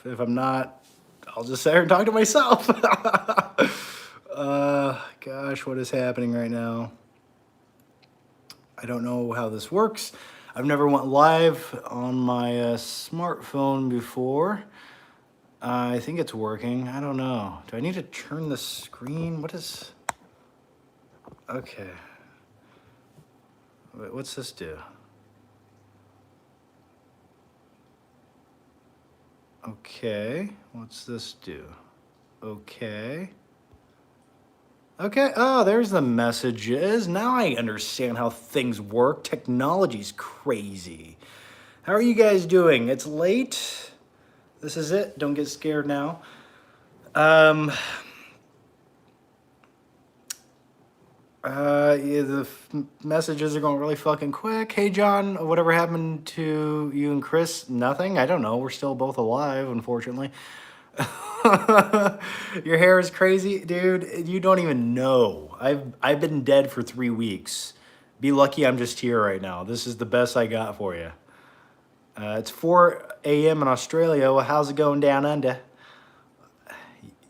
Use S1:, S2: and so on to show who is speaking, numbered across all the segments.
S1: If I'm not, I'll just sit here and talk to myself. Gosh, what is happening right now? I don't know how this works. I've never went live on my smartphone before. I think it's working. I don't know. Do I need to turn the screen? What is... Okay. Wait, what's this do? Okay. What's this do? Okay. Okay, oh, there's the messages. Now I understand how things work. Technology's crazy. How are you guys doing? It's late. This is it. Don't get scared now. Yeah, the messages are going really fucking quick. Hey, John, whatever happened to you and Chris? Nothing? I don't know. We're still both alive, unfortunately. Your hair is crazy, dude. You don't even know. I've been dead for 3 weeks. Be lucky I'm just here right now. This is the best I got for you. It's 4 a.m. in Australia. Well, how's it going down under?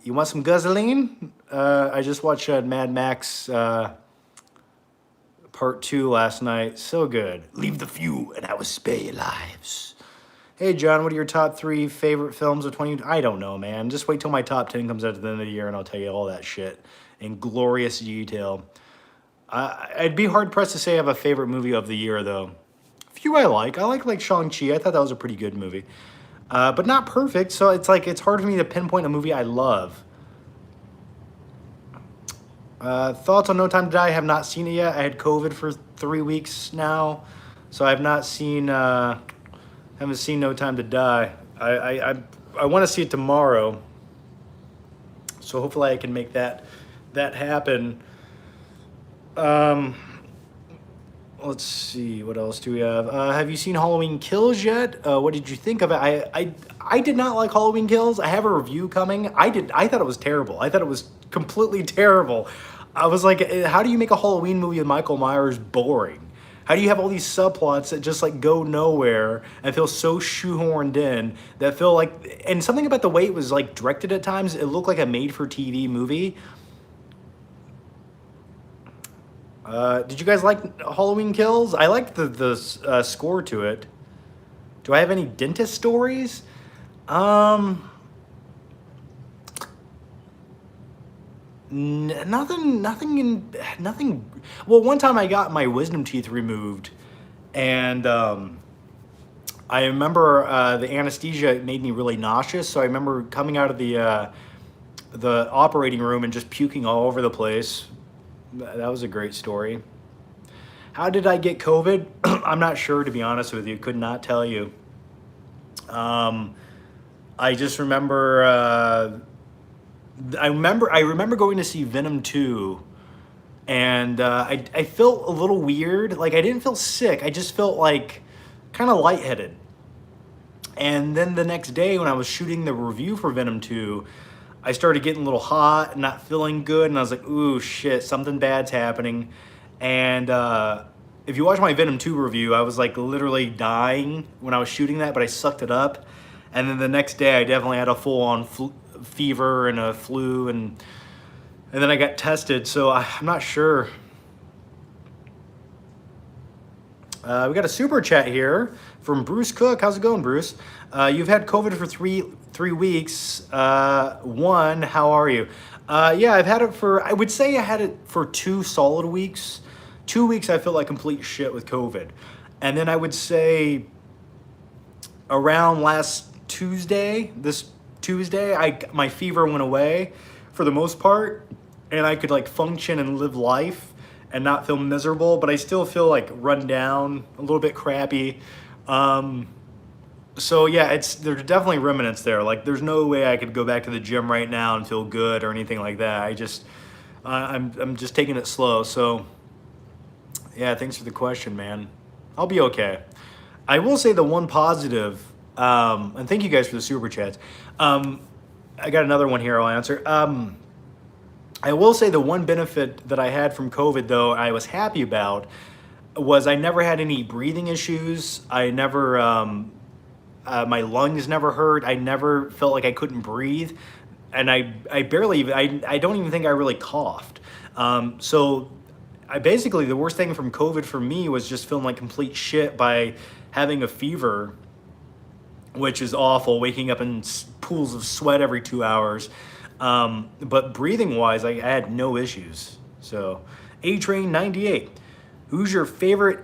S1: You want some gasoline? I just watched Mad Max Part 2 last night. So good. Leave the few and I will spare your lives. Hey, John, what are your top 3 favorite films of 20... I don't know, man. Just wait till my top 10 comes out at the end of the year and I'll tell you all that shit in glorious detail. I'd be hard-pressed to say I have a favorite movie of the year, though. A few I like. I like Shang-Chi. I thought that was a pretty good movie. But not perfect, so it's hard for me to pinpoint a movie I love. Thoughts on No Time to Die? I have not seen it yet. I had COVID for 3 weeks now, so I have not seen... haven't seen No Time to Die. I want to see it tomorrow, so hopefully I can make that happen. Let's see, what else do we have? Have you seen Halloween Kills yet? What did you think of it? I did not like Halloween Kills. I have a review coming. I thought it was terrible. I thought it was completely terrible. I was like, how do you make a Halloween movie with Michael Myers boring? How do you have all these subplots that just like go nowhere and feel so shoehorned in that feel like, and something about the way it was like directed at times, it looked like a made-for-TV movie. Did you guys like Halloween Kills? I liked the score to it. Do I have any dentist stories? Nothing. Well, one time I got my wisdom teeth removed, and I remember the anesthesia made me really nauseous. So I remember coming out of the operating room and just puking all over the place. That was a great story. How did I get COVID? I'm not sure, to be honest with you. Could not tell you. I just remember. I remember going to see Venom 2, and I felt a little weird. Like, I didn't feel sick. I just felt like kind of lightheaded. And then the next day when I was shooting the review for Venom 2, I started getting a little hot and not feeling good. And I was like, ooh, shit, something bad's happening. And if you watch my Venom 2 review, I was like literally dying when I was shooting that, but I sucked it up. And then the next day I definitely had a full-on fever and a flu, and then I got tested, so I'm not sure. We got a super chat here from Bruce Cook. How's it going, Bruce? You've had COVID for three weeks. One, how are you? Yeah, I've had it for, I would say I had it for 2 solid weeks. 2 weeks I felt like complete shit with COVID. And then I would say around last Tuesday, this Tuesday, my fever went away for the most part, and I could like function and live life and not feel miserable, but I still feel like run down, a little bit crappy. So yeah, there's definitely remnants there. Like, there's no way I could go back to the gym right now and feel good or anything like that. I'm just taking it slow. So yeah, thanks for the question, man. I'll be okay. I will say the one positive, and thank you guys for the super chats. I got another one here I'll answer. I will say the one benefit that I had from COVID, though, I was happy about, was I never had any breathing issues. I My lungs never hurt. I never felt like I couldn't breathe, and I barely even I don't even think I really coughed. So I basically the worst thing from COVID for me was just feeling like complete shit by having a fever, which is awful. Waking up in pools of sweat every 2 hours, but breathing wise, I had no issues. So, A Train 98. Who's your favorite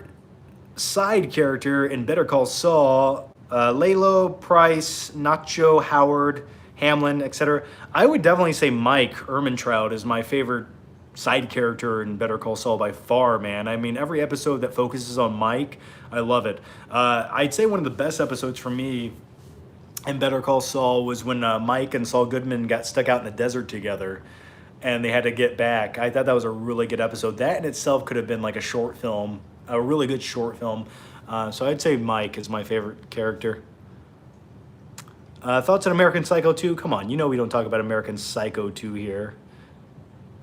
S1: side character in Better Call Saul? Lalo, Price, Nacho, Howard, Hamlin, etc. I would definitely say Mike Ehrmantraut is my favorite side character in Better Call Saul by far, man. I mean, every episode that focuses on Mike, I love it. I'd say one of the best episodes for me in Better Call Saul was when Mike and Saul Goodman got stuck out in the desert together and they had to get back. I thought that was a really good episode. That in itself could have been like a short film, a really good short film. So I'd say Mike is my favorite character. Thoughts on American Psycho 2? Come on, you know we don't talk about American Psycho 2 here.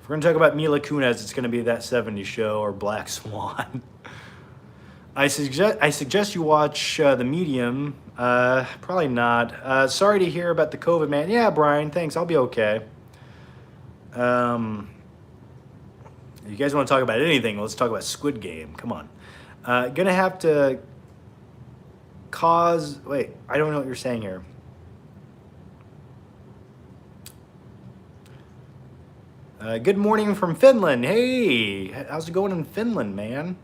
S1: If we're going to talk about Mila Kunis, it's going to be That 70s Show or Black Swan. I suggest you watch The Medium. Probably not. Sorry to hear about the COVID, man. Yeah, Brian, thanks. I'll be okay. You guys want to talk about anything? Let's talk about Squid Game. Come on. Gonna have to cause... Wait, I don't know what you're saying here. Good morning from Finland. Hey, how's it going in Finland, man?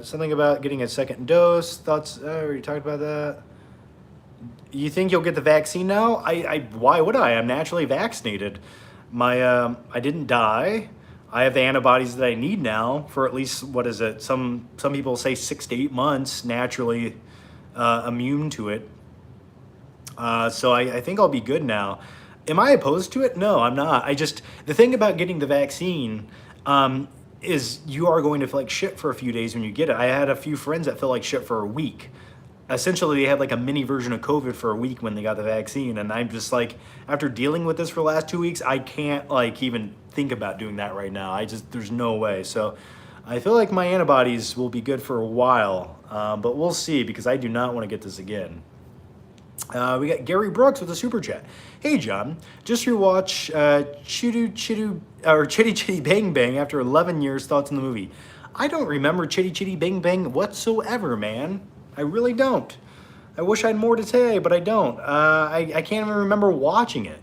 S1: Something about getting a second dose. Thoughts? We already talked about that. You think you'll get the vaccine now? Why would I? I'm naturally vaccinated. I didn't die. I have the antibodies that I need now for at least, what is it? Some people say 6 to 8 months naturally immune to it. So I think I'll be good now. Am I opposed to it? No, I'm not. The thing about getting the vaccine is you are going to feel like shit for a few days when you get it. I had a few friends that felt like shit for a week. Essentially, they had like a mini version of COVID for a week when they got the vaccine. And I'm just like, after dealing with this for the last 2 weeks, I can't like even think about doing that right now. There's no way. So I feel like my antibodies will be good for a while, but we'll see because I do not want to get this again. We got Gary Brooks with a super chat. Hey John, just rewatch Chitty Chitty Bang Bang after 11 years. Thoughts on the movie? I don't remember Chitty Chitty Bang Bang whatsoever, man. I really don't. I wish I had more to say, but I don't. I can't even remember watching it.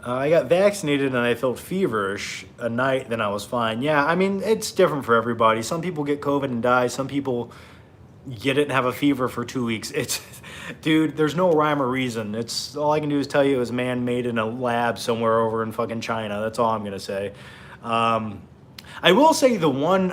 S1: I got vaccinated and I felt feverish a night, then I was fine. Yeah, I mean, it's different for everybody. Some people get COVID and die. Some people get it and have a fever for 2 weeks. Dude, there's no rhyme or reason. All I can do is tell you it was man-made in a lab somewhere over in fucking China. That's all I'm going to say. I will say the one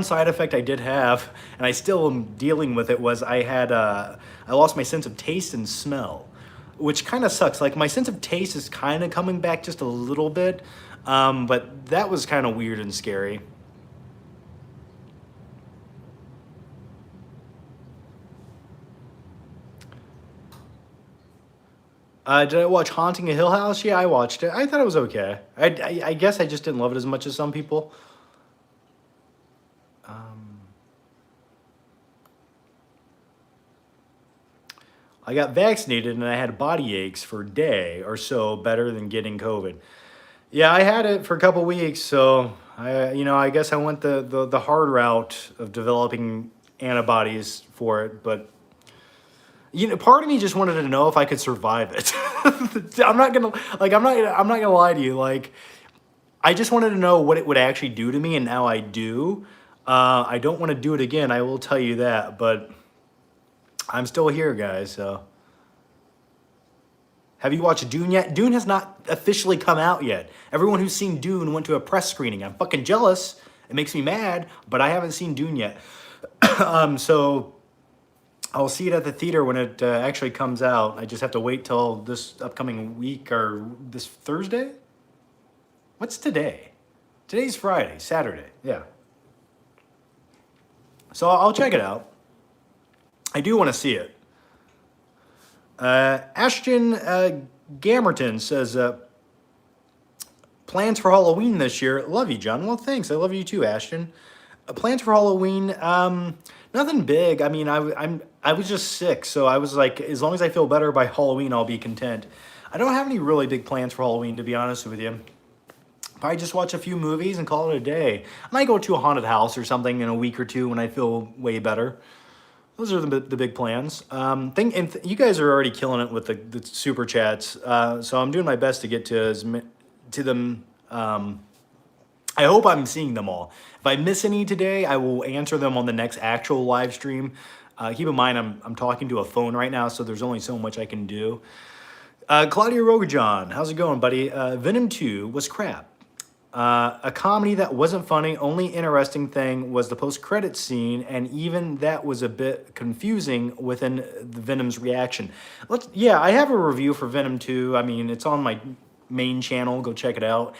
S1: side effect I did have, and I still am dealing with it, was I lost my sense of taste and smell, which kind of sucks. Like, my sense of taste is kind of coming back just a little bit, but that was kind of weird and scary. Did I watch Haunting a Hill House? Yeah, I watched it. I thought it was okay. I guess I just didn't love it as much as some people. I got vaccinated and I had body aches for a day or so, better than getting COVID. Yeah, I had it for a couple weeks, so I guess I went the hard route of developing antibodies for it, but part of me just wanted to know if I could survive it. I'm not gonna lie to you. Like, I just wanted to know what it would actually do to me, and now I do. I don't want to do it again. I will tell you that, but I'm still here, guys. So, have you watched Dune yet? Dune has not officially come out yet. Everyone who's seen Dune went to a press screening. I'm fucking jealous. It makes me mad, but I haven't seen Dune yet. So I'll see it at the theater when it actually comes out. I just have to wait till this upcoming week or this Thursday. What's today? Today's Friday, Saturday. Yeah. So I'll check it out. I do want to see it. Ashton Gamerton says, plans for Halloween this year. Love you, John. Well, thanks. I love you too, Ashton. Plans for Halloween, nothing big. I mean, I was just sick, so I was like, as long as I feel better by Halloween, I'll be content. I don't have any really big plans for Halloween, to be honest with you. Probably just watch a few movies and call it a day. I might go to a haunted house or something in a week or two when I feel way better. Those are the big plans. You guys are already killing it with the super chats, so I'm doing my best to get to them. I hope I'm seeing them all. If I miss any today, I will answer them on the next actual live stream. Keep in mind, I'm talking to a phone right now, so there's only so much I can do. Claudia Rogajon, how's it going, buddy? Venom 2 was crap. A comedy that wasn't funny. Only interesting thing was the post-credit scene, and even that was a bit confusing within the Venom's reaction. Yeah, I have a review for Venom 2. I mean, it's on my main channel. Go check it out.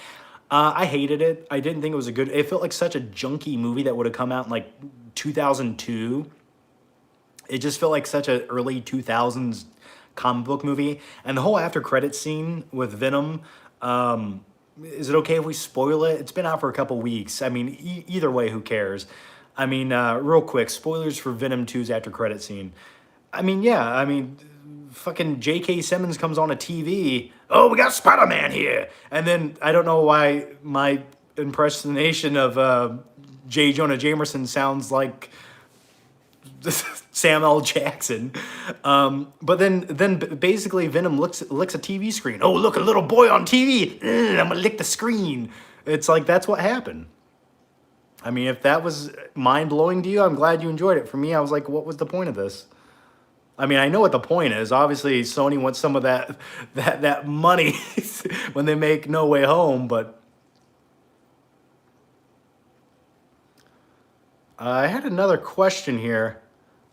S1: I hated it. I didn't think it was it felt like such a junky movie that would have come out in like 2002. It just felt like such an early 2000s comic book movie. And the whole after credit scene with Venom, is it okay if we spoil it? It's been out for a couple weeks. I mean, either way, who cares? I mean, real quick, spoilers for Venom 2's after credit scene. I mean, yeah, I mean, fucking J.K. Simmons comes on a TV. Oh, we got Spider-Man here. And then I don't know why my impersonation of J. Jonah Jameson sounds like Samuel L. Jackson. But then basically Venom licks a TV screen. Oh, look, a little boy on TV. I'm gonna lick the screen. It's like, that's what happened. I mean, if that was mind-blowing to you, I'm glad you enjoyed it. For me, I was like, what was the point of this? I mean, I know what the point is. Obviously, Sony wants some of that money when they make No Way Home, but I had another question here.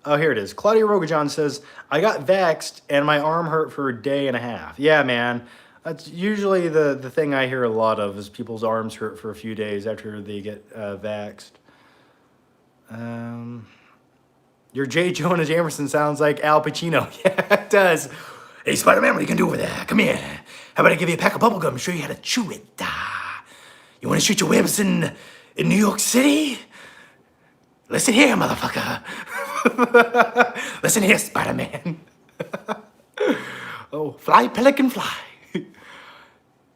S1: Oh, here it is. Claudia Rogajon says, I got vaxxed and my arm hurt for a day and a half. Yeah, man. That's usually the thing I hear a lot of, is people's arms hurt for a few days after they get vaxxed. Your J. Jonah Jameson sounds like Al Pacino. Yeah, it does. Hey, Spider-Man, what are you going to do over there? Come here. How about I give you a pack of bubblegum and show you how to chew it? You want to shoot your webs in New York City? Listen here, motherfucker. Listen here, Spider-Man. Oh, fly, pelican, fly.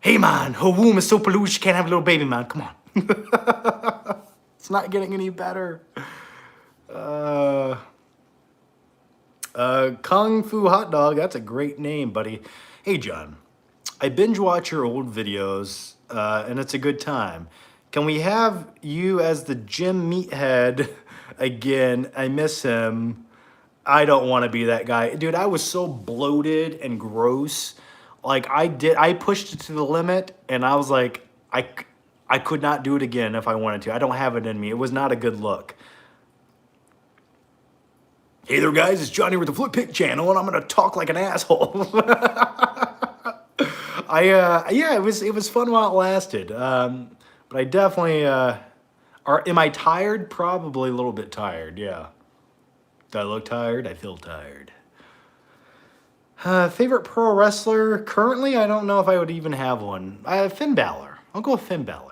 S1: Hey, man, her womb is so polluted she can't have a little baby, man. Come on. It's not getting any better. Kung Fu Hot Dog, that's a great name, buddy. Hey, John, I binge watch your old videos, and it's a good time. Can we have you as the Jim Meathead again? I miss him. I don't want to be that guy. Dude, I was so bloated and gross. Like, I pushed it to the limit, and I was like, I could not do it again if I wanted to. I don't have it in me. It was not a good look. Hey there, guys, it's Johnny with the Flip Pick channel, and I'm gonna talk like an asshole. Yeah, it was fun while it lasted. But I definitely, am I tired? Probably a little bit tired, yeah. Do I look tired? I feel tired. Favorite pro wrestler? Currently, I don't know if I would even have one. Finn Balor. I'll go with Finn Balor.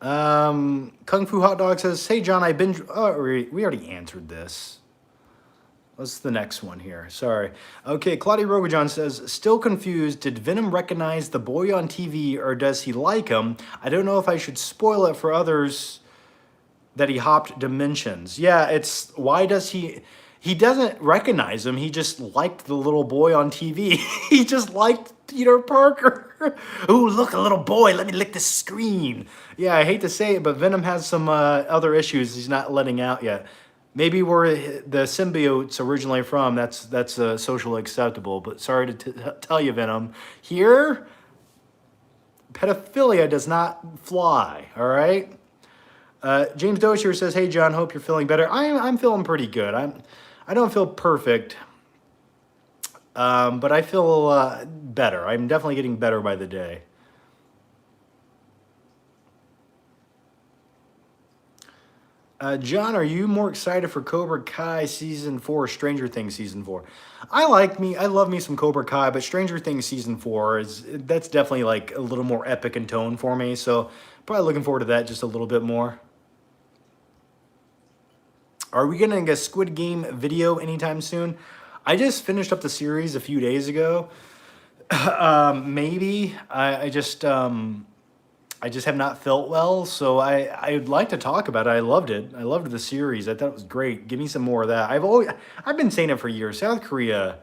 S1: Kung Fu Hot Dog says, hey, John, I binge... Oh, we already answered this. What's the next one here? Sorry. Okay, Claudia Rogajon says, still confused. Did Venom recognize the boy on TV, or does he like him? I don't know if I should spoil it for others that he hopped dimensions. Yeah, it's... Why does he... He doesn't recognize him. He just liked the little boy on TV. He just liked Peter Parker. Ooh, look, a little boy. Let me lick the screen. Yeah, I hate to say it, but Venom has some other issues he's not letting out yet. Maybe where the symbiote's originally from, that's socially acceptable. But sorry to tell you, Venom. Here, pedophilia does not fly, all right? James Dozier says, hey, John, hope you're feeling better. I'm feeling pretty good. I don't feel perfect, but I feel better. I'm definitely getting better by the day. John, are you more excited for Cobra Kai season 4 or Stranger Things season 4? I love me some Cobra Kai, but Stranger Things season 4 that's definitely like a little more epic in tone for me. So probably looking forward to that just a little bit more. Are we getting a Squid Game video anytime soon? I just finished up the series a few days ago. Maybe I just have not felt well, so I'd like to talk about it. I loved it. I loved the series. I thought it was great. Give me some more of that. I've been saying it for years. South Korea,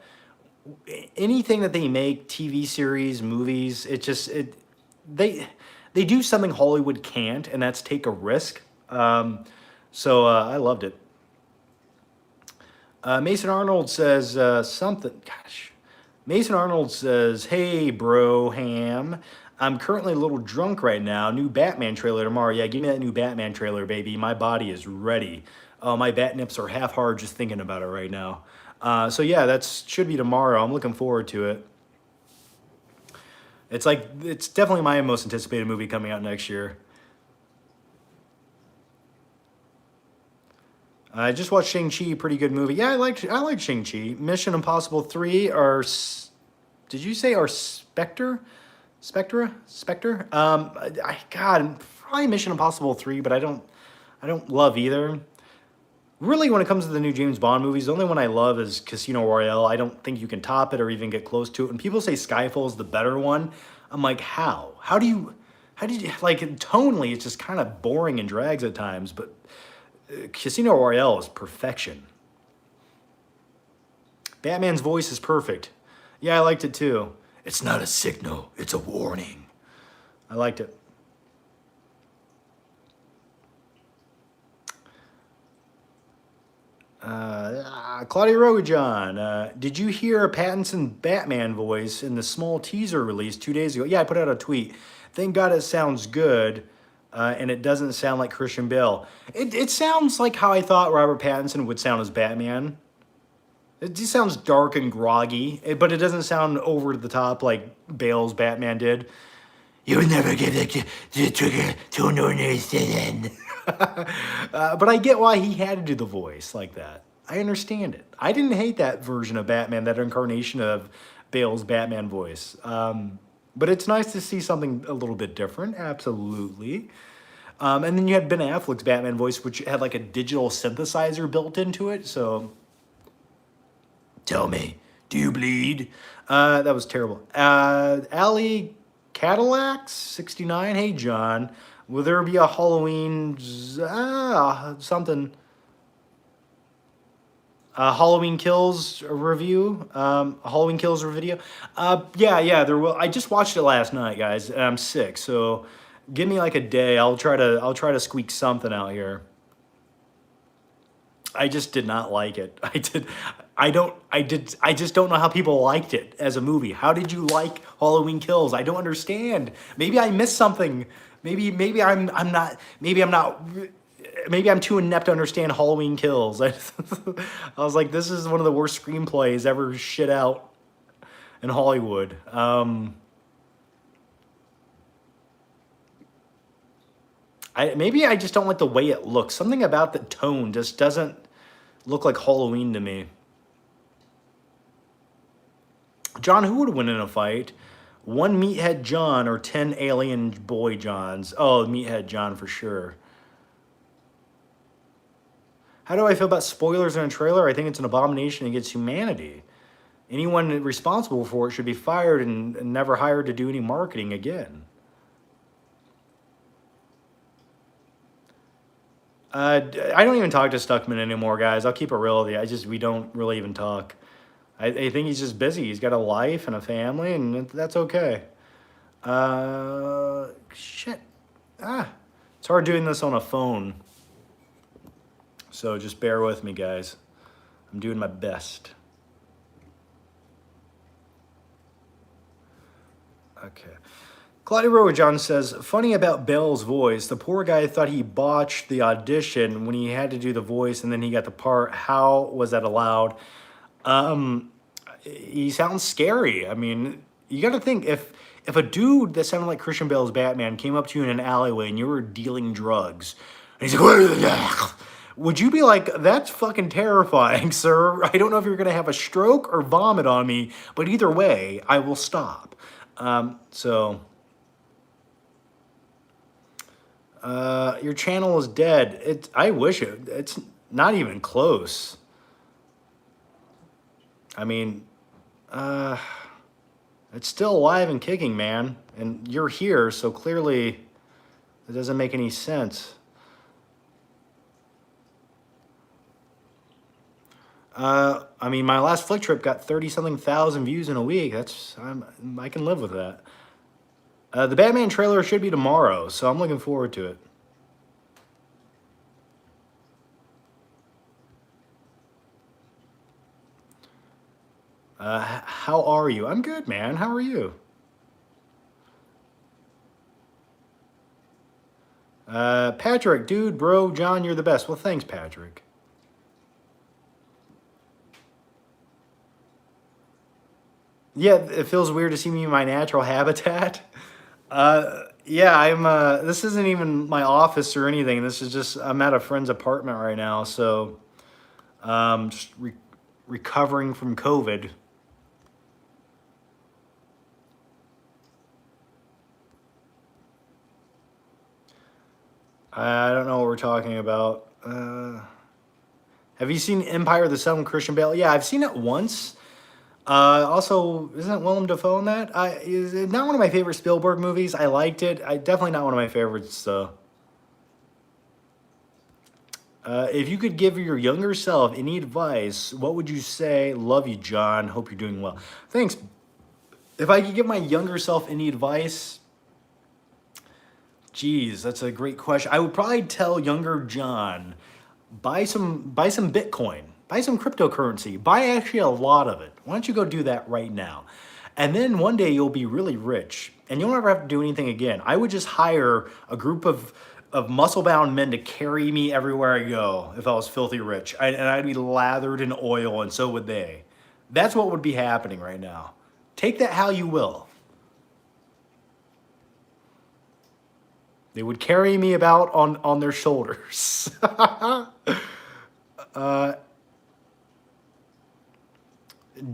S1: anything that they make, TV series, movies, they they do something Hollywood can't, and that's take a risk. So I loved it. Mason Arnold says something. Gosh, Mason Arnold says, "Hey, bro, ham. I'm currently a little drunk right now. New Batman trailer tomorrow. Yeah, give me that new Batman trailer, baby. My body is ready. Oh, my bat nips are half hard just thinking about it right now. So yeah, that should be tomorrow. I'm looking forward to it. It's definitely my most anticipated movie coming out next year. I just watched Shang-Chi, pretty good movie. Yeah, I liked Shang-Chi. Mission Impossible 3 or did you say or Spectre? God, probably Mission Impossible 3, but I don't love either. Really, when it comes to the new James Bond movies, the only one I love is Casino Royale. I don't think you can top it or even get close to it. And people say Skyfall is the better one. I'm like, how? How did you, like, tonally, it's just kind of boring and drags at times, but Casino Royale is perfection. Batman's voice is perfect. Yeah, I liked it too. It's not a signal, it's a warning. I liked it. Claudia Rogajon, did you hear Pattinson Batman voice in the small teaser release 2 days ago? Yeah, I put out a tweet. Thank God it sounds good, and it doesn't sound like Christian Bale. It sounds like how I thought Robert Pattinson would sound as Batman. It just sounds dark and groggy, but it doesn't sound over the top like Bale's Batman did. You'll never give the trigger to an ordinary citizen. But I get why he had to do the voice like that. I understand it. I didn't hate that version of Batman, that incarnation of Bale's Batman voice. But it's nice to see something a little bit different, absolutely. And then you had Ben Affleck's Batman voice, which had like a digital synthesizer built into it. So, tell me, do you bleed? That was terrible. Allie Cadillacs 69. Hey, John. Will there be a Halloween something? Halloween Kills review, Halloween Kills video. Yeah, there will. I just watched it last night, guys, and I'm sick. So, give me like a day. I'll try to squeak something out here. I just did not like it. I just don't know how people liked it as a movie. How did you like Halloween Kills? I don't understand. Maybe I missed something. Maybe I'm not. Maybe I'm too inept to understand Halloween Kills. I was like, this is one of the worst screenplays ever shit out in Hollywood. Maybe I just don't like the way it looks. Something about the tone just doesn't look like Halloween to me. John, who would win in a fight? One meathead John or 10 alien boy Johns? Oh, meathead John for sure. How do I feel about spoilers in a trailer? I think it's an abomination against humanity. Anyone responsible for it should be fired and never hired to do any marketing again. I don't even talk to Stuckman anymore, guys. I'll keep it real with you. We don't really even talk. I think he's just busy. He's got a life and a family, and that's okay. Shit. It's hard doing this on a phone. So just bear with me, guys. I'm doing my best. Okay. Claudia Rowajon says, funny about Bell's voice. The poor guy thought he botched the audition when he had to do the voice and then he got the part. How was that allowed? He sounds scary. I mean, you got to think if a dude that sounded like Christian Bale's Batman came up to you in an alleyway and you were dealing drugs, and he's like, would you be like, that's fucking terrifying, sir? I don't know if you're gonna have a stroke or vomit on me, but either way, I will stop. So, your channel is dead. I wish it's not even close. I mean, it's still alive and kicking, man. And you're here, so clearly it doesn't make any sense. I mean, my last Flick Trip got 30-something thousand views in a week. I can live with that. The Batman trailer should be tomorrow, so I'm looking forward to it. How are you? I'm good, man. How are you? Patrick, dude, bro, John, you're the best. Well, thanks, Patrick. Yeah, it feels weird to see me in my natural habitat. Yeah, this isn't even my office or anything. This is just, I'm at a friend's apartment right now, so just recovering from COVID. I don't know what we're talking about. Have you seen Empire of the Sun with Christian Bale? Yeah, I've seen it once. Also, isn't Willem Dafoe in that? Is it not one of my favorite Spielberg movies. I liked it. Definitely not one of my favorites, though. If you could give your younger self any advice, what would you say? Love you, John. Hope you're doing well. Thanks. If I could give my younger self any advice, geez, that's a great question. I would probably tell younger John, buy some Bitcoin, buy some cryptocurrency, buy actually a lot of it. Why don't you go do that right now? And then one day you'll be really rich and you'll never have to do anything again. I would just hire a group of muscle-bound men to carry me everywhere I go if I was filthy rich. And I'd be lathered in oil, and so would they. That's what would be happening right now. Take that how you will. They would carry me about on their shoulders.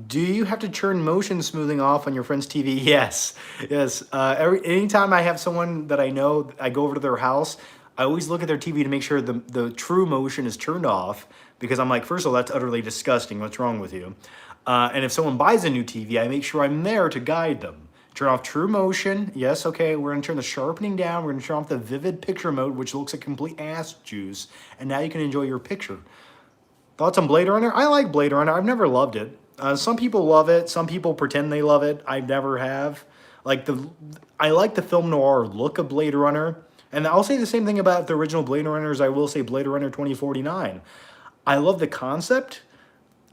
S1: Do you have to turn motion smoothing off on your friend's TV? Yes, yes. Anytime I have someone that I know, I go over to their house, I always look at their TV to make sure the true motion is turned off, because I'm like, first of all, that's utterly disgusting. What's wrong with you? And if someone buys a new TV, I make sure I'm there to guide them. Turn off true motion. Yes, okay, we're gonna turn the sharpening down. We're gonna turn off the vivid picture mode, which looks like complete ass juice. And now you can enjoy your picture. Thoughts on Bladerunner? I like Bladerunner. I've never loved it. Some people love it. Some people pretend they love it. I never have. I like the film noir look of Blade Runner. And I'll say the same thing about the original Blade Runner as I will say Blade Runner 2049. I love the concept,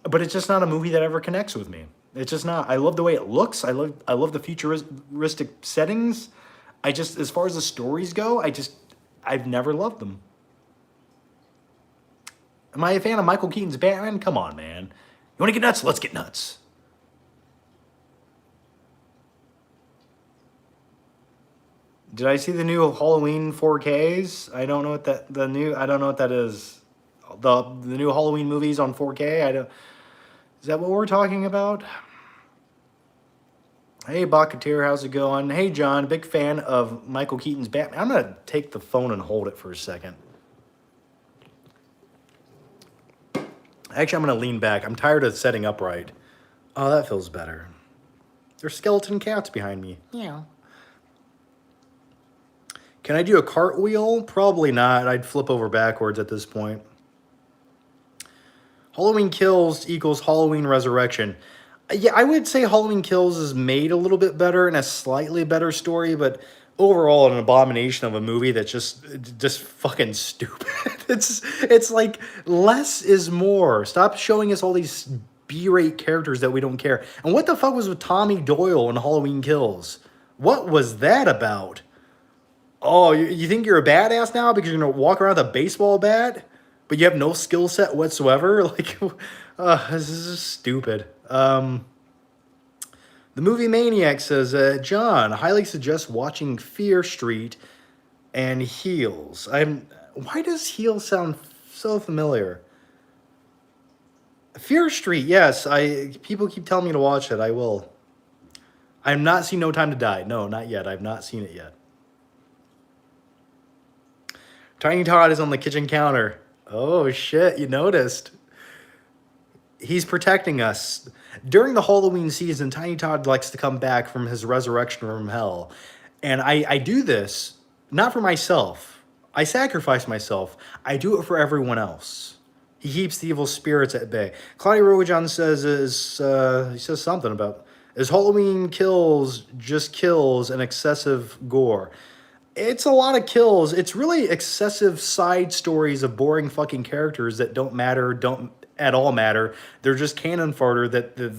S1: but it's just not a movie that ever connects with me. It's just not. I love the way it looks. I love the futuristic settings. As far as the stories go, I've never loved them. Am I a fan of Michael Keaton's Batman? Come on, man. You want to get nuts? Let's get nuts. Did I see the new Halloween 4Ks? I don't know what I don't know what that is. The new Halloween movies on 4K? Is that what we're talking about? Hey, Bakatir, how's it going? Hey, John, big fan of Michael Keaton's Batman. I'm going to take the phone and hold it for a second. Actually, I'm going to lean back. I'm tired of setting upright. Oh, that feels better. There's skeleton cats behind me. Yeah. Can I do a cartwheel? Probably not. I'd flip over backwards at this point. Halloween Kills equals Halloween Resurrection. Yeah, I would say Halloween Kills is made a little bit better and a slightly better story, but overall an abomination of a movie that's just fucking stupid. It's like less is more. Stop showing us all these B-rate characters that we don't care. And what the fuck was with Tommy Doyle in Halloween Kills? What was that about? Oh, you think you're a badass now because you're gonna walk around with a baseball bat, but you have no skill set whatsoever? Like, this is just stupid. The Movie Maniac says, John, highly suggest watching Fear Street and Heels. Why does Heels sound so familiar. Fear Street, yes. People keep telling me to watch it. I will. I have not seen No Time to Die. No, not yet. I've not seen it yet. Tiny Todd is on the kitchen counter. Oh shit, you noticed. He's protecting us. During the Halloween season, Tiny Todd likes to come back from his resurrection from hell. And I do this not for myself. I sacrifice myself. I do it for everyone else. He keeps the evil spirits at bay. Claudia Rojan says he says something about, is Halloween Kills just kills and excessive gore? It's a lot of kills. It's really excessive side stories of boring fucking characters that don't at all matter. They're just cannon fodder that the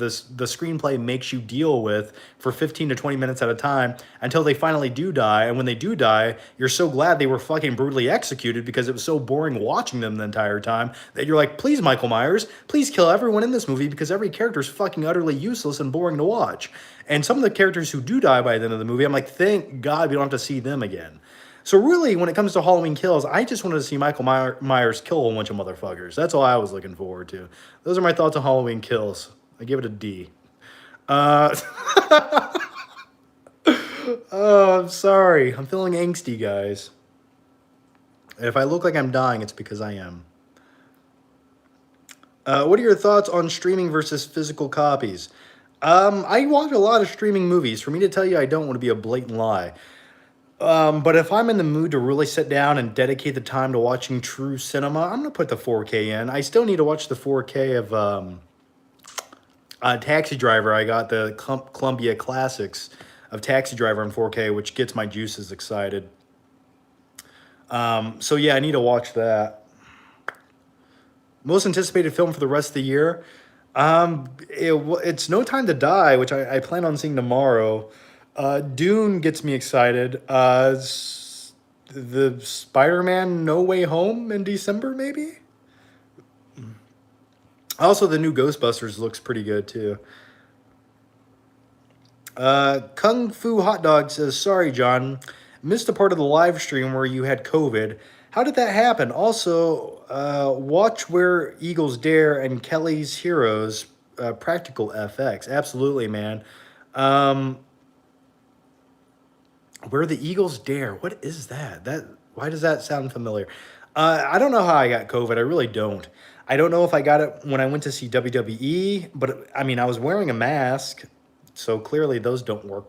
S1: screenplay makes you deal with for 15 to 20 minutes at a time until they finally do die. And when they do die, you're so glad they were fucking brutally executed because it was so boring watching them the entire time that you're like, please, Michael Myers, please kill everyone in this movie because every character is fucking utterly useless and boring to watch. And some of the characters who do die by the end of the movie, I'm like, thank God we don't have to see them again. So really, when it comes to Halloween Kills, I just wanted to see Michael Myers kill a bunch of motherfuckers. That's all I was looking forward to. Those are my thoughts on Halloween Kills. I give it a D. Oh, I'm sorry. I'm feeling angsty, guys. And if I look like I'm dying, it's because I am. What are your thoughts on streaming versus physical copies? I watch a lot of streaming movies. For me to tell you I don't want to be a blatant lie. But if I'm in the mood to really sit down and dedicate the time to watching true cinema, I'm going to put the 4K in. I still need to watch the 4K of Taxi Driver. I got the Columbia Classics of Taxi Driver in 4K, which gets my juices excited. So yeah, I need to watch that. Most anticipated film for the rest of the year? It's No Time to Die, which I plan on seeing tomorrow. Dune gets me excited. The Spider-Man No Way Home in December, maybe? Also, the new Ghostbusters looks pretty good, too. Kung Fu Hot Dog says, sorry, John. Missed a part of the live stream where you had COVID. How did that happen? Also, watch Where Eagles Dare and Kelly's Heroes, Practical FX. Absolutely, man. Where the Eagles Dare. What is that? Why does that sound familiar? I don't know how I got COVID. I really don't. I don't know if I got it when I went to see WWE, but I mean, I was wearing a mask, so clearly those don't work.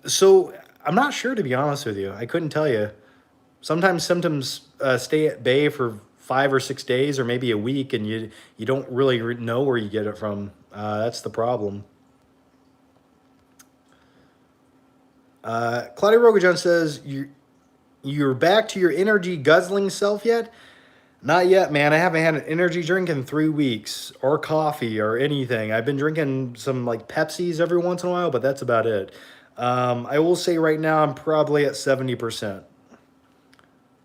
S1: So I'm not sure, to be honest with you. I couldn't tell you. Sometimes symptoms stay at bay for 5 or 6 days or maybe a week, and you don't really know where you get it from. That's the problem. Claudia Rogajan says, you're back to your energy guzzling self yet? Not yet, man. I haven't had an energy drink in 3 weeks, or coffee, or anything. I've been drinking some like Pepsis every once in a while, but that's about it. I will say right now I'm probably at 70%.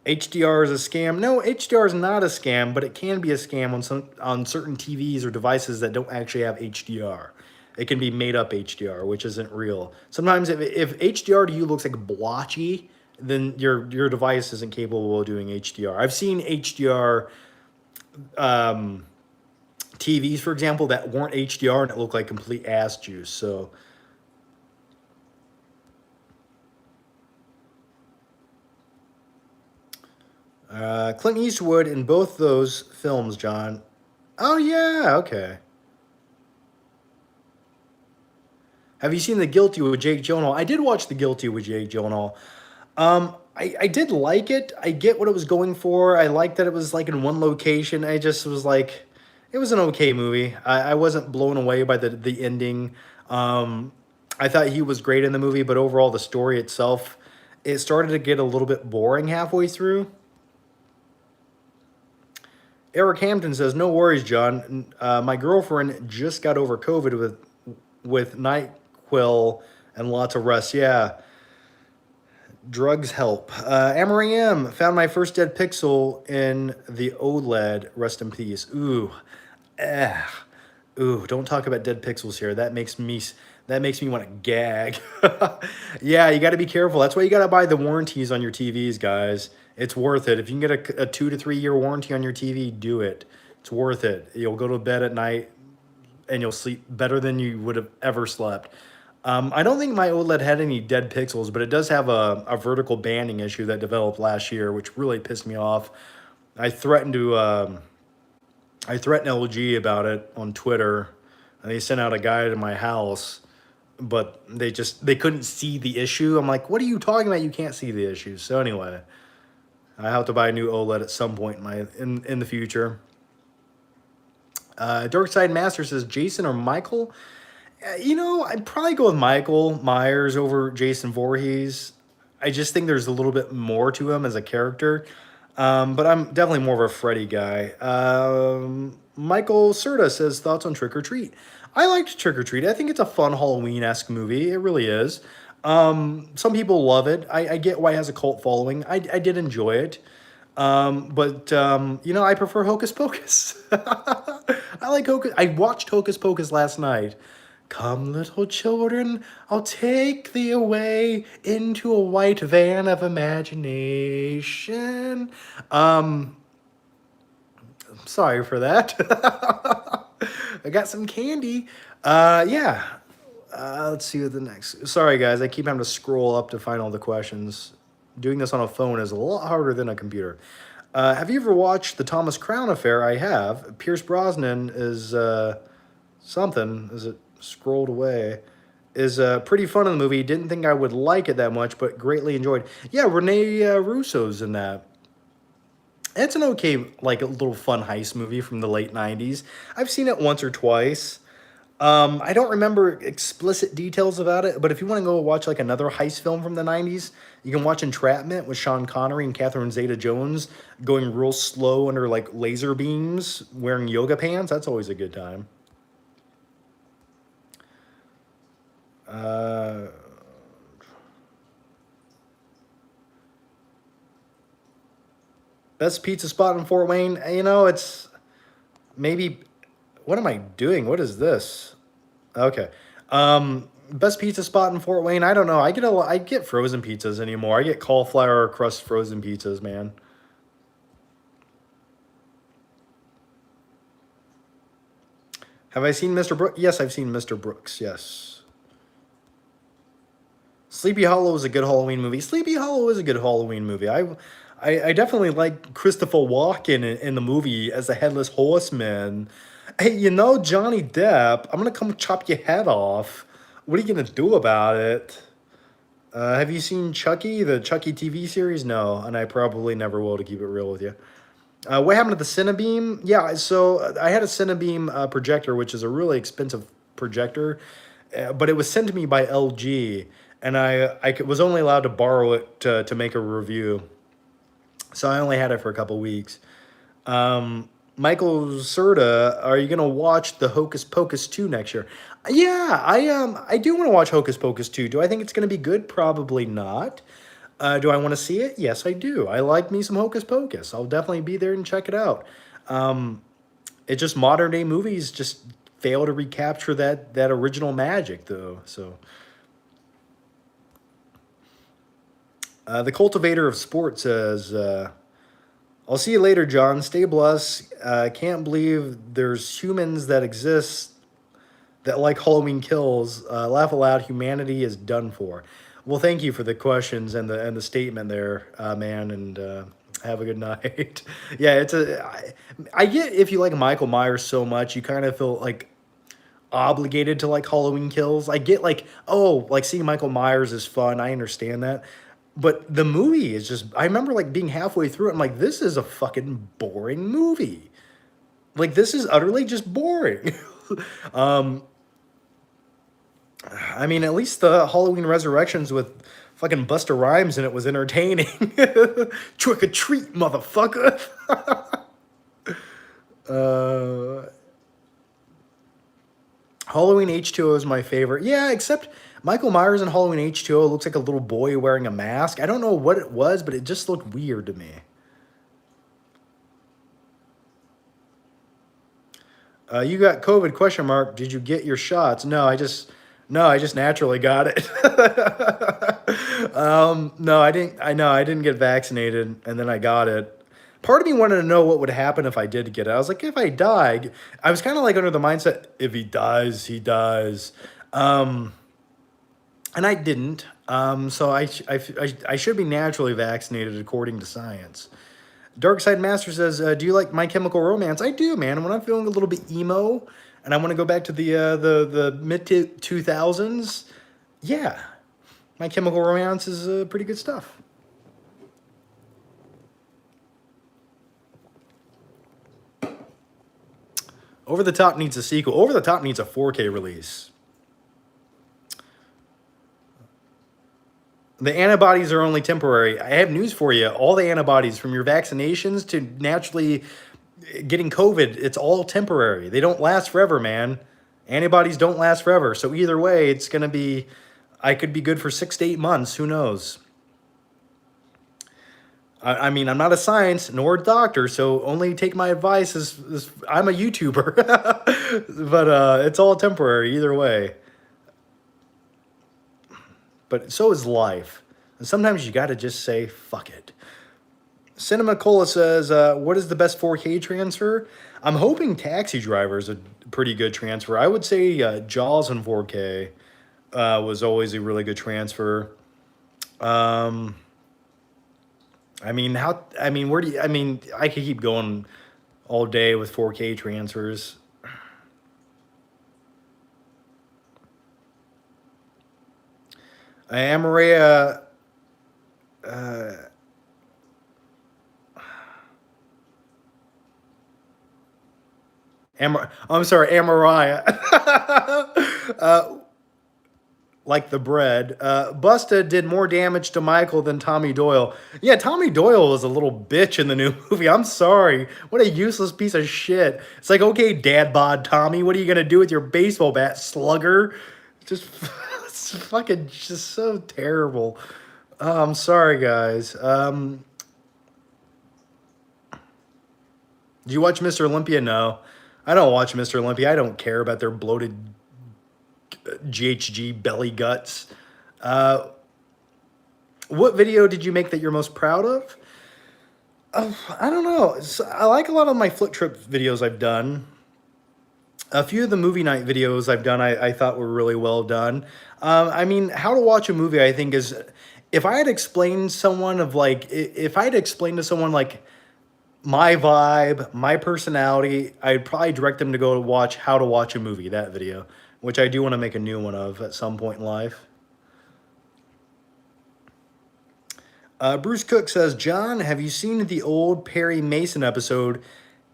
S1: HDR is a scam. No, HDR is not a scam, but it can be a scam on certain TVs or devices that don't actually have HDR. It can be made up HDR, which isn't real. Sometimes if HDR to you looks like blotchy, then your device isn't capable of doing HDR. I've seen HDR TVs, for example, that weren't HDR and it looked like complete ass juice. So Clint Eastwood in both those films, John. Oh yeah, okay. Have you seen The Guilty with Jake Gyllenhaal? I did watch The Guilty with Jake Gyllenhaal. I did like it. I get what it was going for. I liked that it was like in one location. I just was like, it was an okay movie. I wasn't blown away by the ending. I thought he was great in the movie, but overall the story itself, it started to get a little bit boring halfway through. Eric Hampton says, no worries, John. My girlfriend just got over COVID with NyQuil and lots of rest. Yeah. Drugs help. Amory M found my first dead pixel in the OLED. Rest in peace. Ooh. Ooh, don't talk about dead pixels here. That makes me want to gag. Yeah, you got to be careful. That's why you got to buy the warranties on your TVs, guys. It's worth it. If you can get a 2 to 3 year warranty on your TV, do it. It's worth it. You'll go to bed at night and you'll sleep better than you would have ever slept. I don't think my OLED had any dead pixels, but it does have a vertical banding issue that developed last year, which really pissed me off. I threatened to I threatened LG about it on Twitter, and they sent out a guy to my house, but they couldn't see the issue. I'm like, what are you talking about? You can't see the issue. So anyway, I have to buy a new OLED at some point in the future. Darkside Master says Jason or Michael. I'd probably go with Michael Myers over Jason Voorhees. I just think there's a little bit more to him as a character. But I'm definitely more of a Freddy guy. Michael Serta says thoughts on Trick or Treat. I liked Trick or Treat. I think it's a fun Halloween-esque movie. It really is. Some people love it. I get why it has a cult following. I did enjoy it. But I prefer Hocus Pocus. I like Hocus. I watched Hocus Pocus last night. Come, little children, I'll take thee away into a white van of imagination. I'm sorry for that. I got some candy. Yeah. Let's see what the next. Sorry, guys. I keep having to scroll up to find all the questions. Doing this on a phone is a lot harder than a computer. Have you ever watched The Thomas Crown Affair? I have. Pierce Brosnan is something. Is it scrolled away? Is pretty fun in the movie. Didn't think I would like it that much, but greatly enjoyed. Yeah, Rene Russo's in that. It's an okay, like a little fun heist movie from the late 90s. I've seen it once or twice. I don't remember explicit details about it, but if you want to go watch like another heist film from the 90s, you can watch Entrapment with Sean Connery and Catherine Zeta-Jones going real slow under like laser beams, wearing yoga pants. That's always a good time. Best pizza spot in Fort Wayne. It's maybe. What am I doing? What is this? Okay. Best pizza spot in Fort Wayne. I don't know. I get frozen pizzas anymore. I get cauliflower crust frozen pizzas, man. Have I seen Mr. Brooks? Yes, I've seen Mr. Brooks. Yes. Sleepy Hollow is a good Halloween movie. Sleepy Hollow is a good Halloween movie. I definitely like Christopher Walken in the movie as the Headless Horseman. Hey, Johnny Depp, I'm going to come chop your head off. What are you going to do about it? Have you seen Chucky, the Chucky TV series? No, and I probably never will, to keep it real with you. What happened to the Cinebeam? Yeah, so I had a Cinebeam projector, which is a really expensive projector, but it was sent to me by LG, and I was only allowed to borrow it to make a review. So I only had it for a couple weeks. Michael Serta, are you going to watch the Hocus Pocus 2 next year? Yeah, I do want to watch Hocus Pocus 2. Do I think it's going to be good? Probably not. Do I want to see it? Yes, I do. I like me some Hocus Pocus. I'll definitely be there and check it out. It's just modern day movies just fail to recapture that original magic, though. So, the Cultivator of Sport says, I'll see you later, John. Stay blessed. Can't believe there's humans that exist that like Halloween Kills. Laugh aloud. Humanity is done for. Well, thank you for the questions and the statement there, man, and have a good night. Yeah, I get if you like Michael Myers so much, you kind of feel like obligated to like Halloween Kills. I get like seeing Michael Myers is fun. I understand that. But the movie is just, I remember like being halfway through it. I'm like, this is a fucking boring movie. Like, this is utterly just boring. I mean, at least the Halloween Resurrections with fucking Busta Rhymes in it was entertaining. Trick or treat, motherfucker. Halloween H2O is my favorite. Yeah, except Michael Myers in Halloween H2O looks like a little boy wearing a mask. I don't know what it was, but it just looked weird to me. You got COVID, question mark. Did you get your shots? No, I just No, I just naturally got it. No, I didn't. I know I didn't get vaccinated, and then I got it. Part of me wanted to know what would happen if I did get it. I was like, if I die, I was kind of like under the mindset, if he dies, he dies. Um, and I didn't. So I should be naturally vaccinated according to science. Dark Side Master says, "Do you like My Chemical Romance?" I do, man. When I'm feeling a little bit emo and I want to go back to the mid 2000s, yeah, My Chemical Romance is pretty good stuff. Over the Top needs a sequel. Over the Top needs a 4K release. The antibodies are only temporary. I have news for you. All the antibodies, from your vaccinations to naturally getting COVID, it's all temporary. They don't last forever, man. Antibodies don't last forever. So either way, it's going to be, I could be good for 6 to 8 months. Who knows? I mean, I'm not a science nor a doctor, so only take my advice as I'm a YouTuber. But it's all temporary either way. But so is life. And sometimes you got to just say, fuck it. Cinema Cola says, what is the best 4K transfer? I'm hoping Taxi Driver is a pretty good transfer. I would say Jaws in 4K was always a really good transfer. I mean, where do you, I mean, I could keep going all day with 4K transfers. Amaria, I'm sorry, Amaria. Like the bread. Busta did more damage to Michael than Tommy Doyle. Yeah, Tommy Doyle was a little bitch in the new movie. I'm sorry. What a useless piece of shit. It's like, okay, dad bod Tommy, what are you going to do with your baseball bat, slugger? Just, it's fucking just so terrible. I'm sorry, guys. Do you watch Mr. Olympia? No. I don't watch Mr. Olympia. I don't care about their bloated GHG belly guts. What video did you make that you're most proud of? I don't know. I like a lot of my flip trip videos I've done. A few of the movie night videos I've done, I thought were really well done. I mean, how to watch a movie, I think, is if I had explained someone of like, if I had explained to someone like my vibe, my personality, I'd probably direct them to go watch How to Watch a Movie, that video, which I do want to make a new one of at some point in life. Bruce Cook says, John, have you seen the old Perry Mason episode,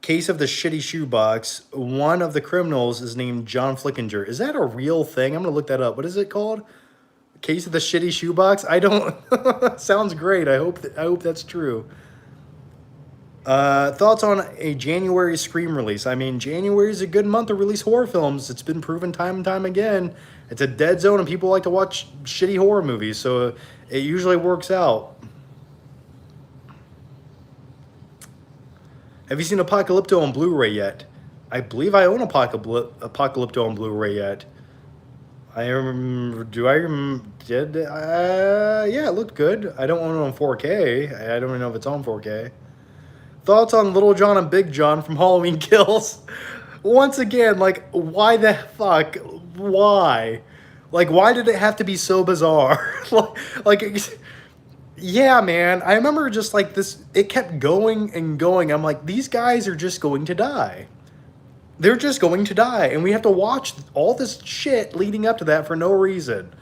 S1: Case of the Shitty Shoebox? One of the criminals is named John Flickinger. Is that a real thing? I'm going to look that up. What is it called? Case of the Shitty Shoebox? I don't... Sounds great. I hope that's true. Thoughts on a January Scream release? I mean, January is a good month to release horror films. It's been proven time and time again. It's a dead zone and people like to watch shitty horror movies, so it usually works out. Have you seen Apocalypto on Blu-ray yet? I believe I own Apocalypto on Blu-ray yet. Yeah, it looked good. I don't own it on 4K. I don't even know if it's on 4K. Thoughts on Little John and Big John from Halloween Kills? Once again, like, why the fuck? Why? Like, why did it have to be so bizarre? like, yeah, man. I remember just like this, it kept going and going. I'm like, these guys are just going to die. They're just going to die. And we have to watch all this shit leading up to that for no reason.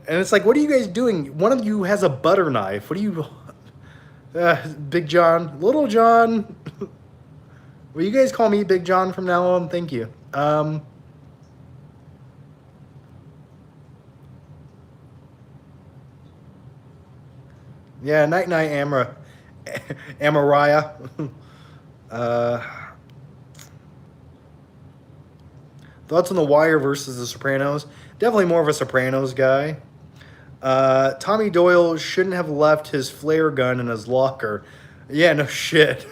S1: And it's like, what are you guys doing? One of you has a butter knife. What are you... Big John, Little John. Will you guys call me Big John from now on? Thank you. Yeah, night, Amariah. Thoughts on The Wire versus The Sopranos? Definitely more of a Sopranos guy. Tommy Doyle shouldn't have left his flare gun in his locker. Yeah, no shit.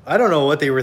S1: I don't know what they were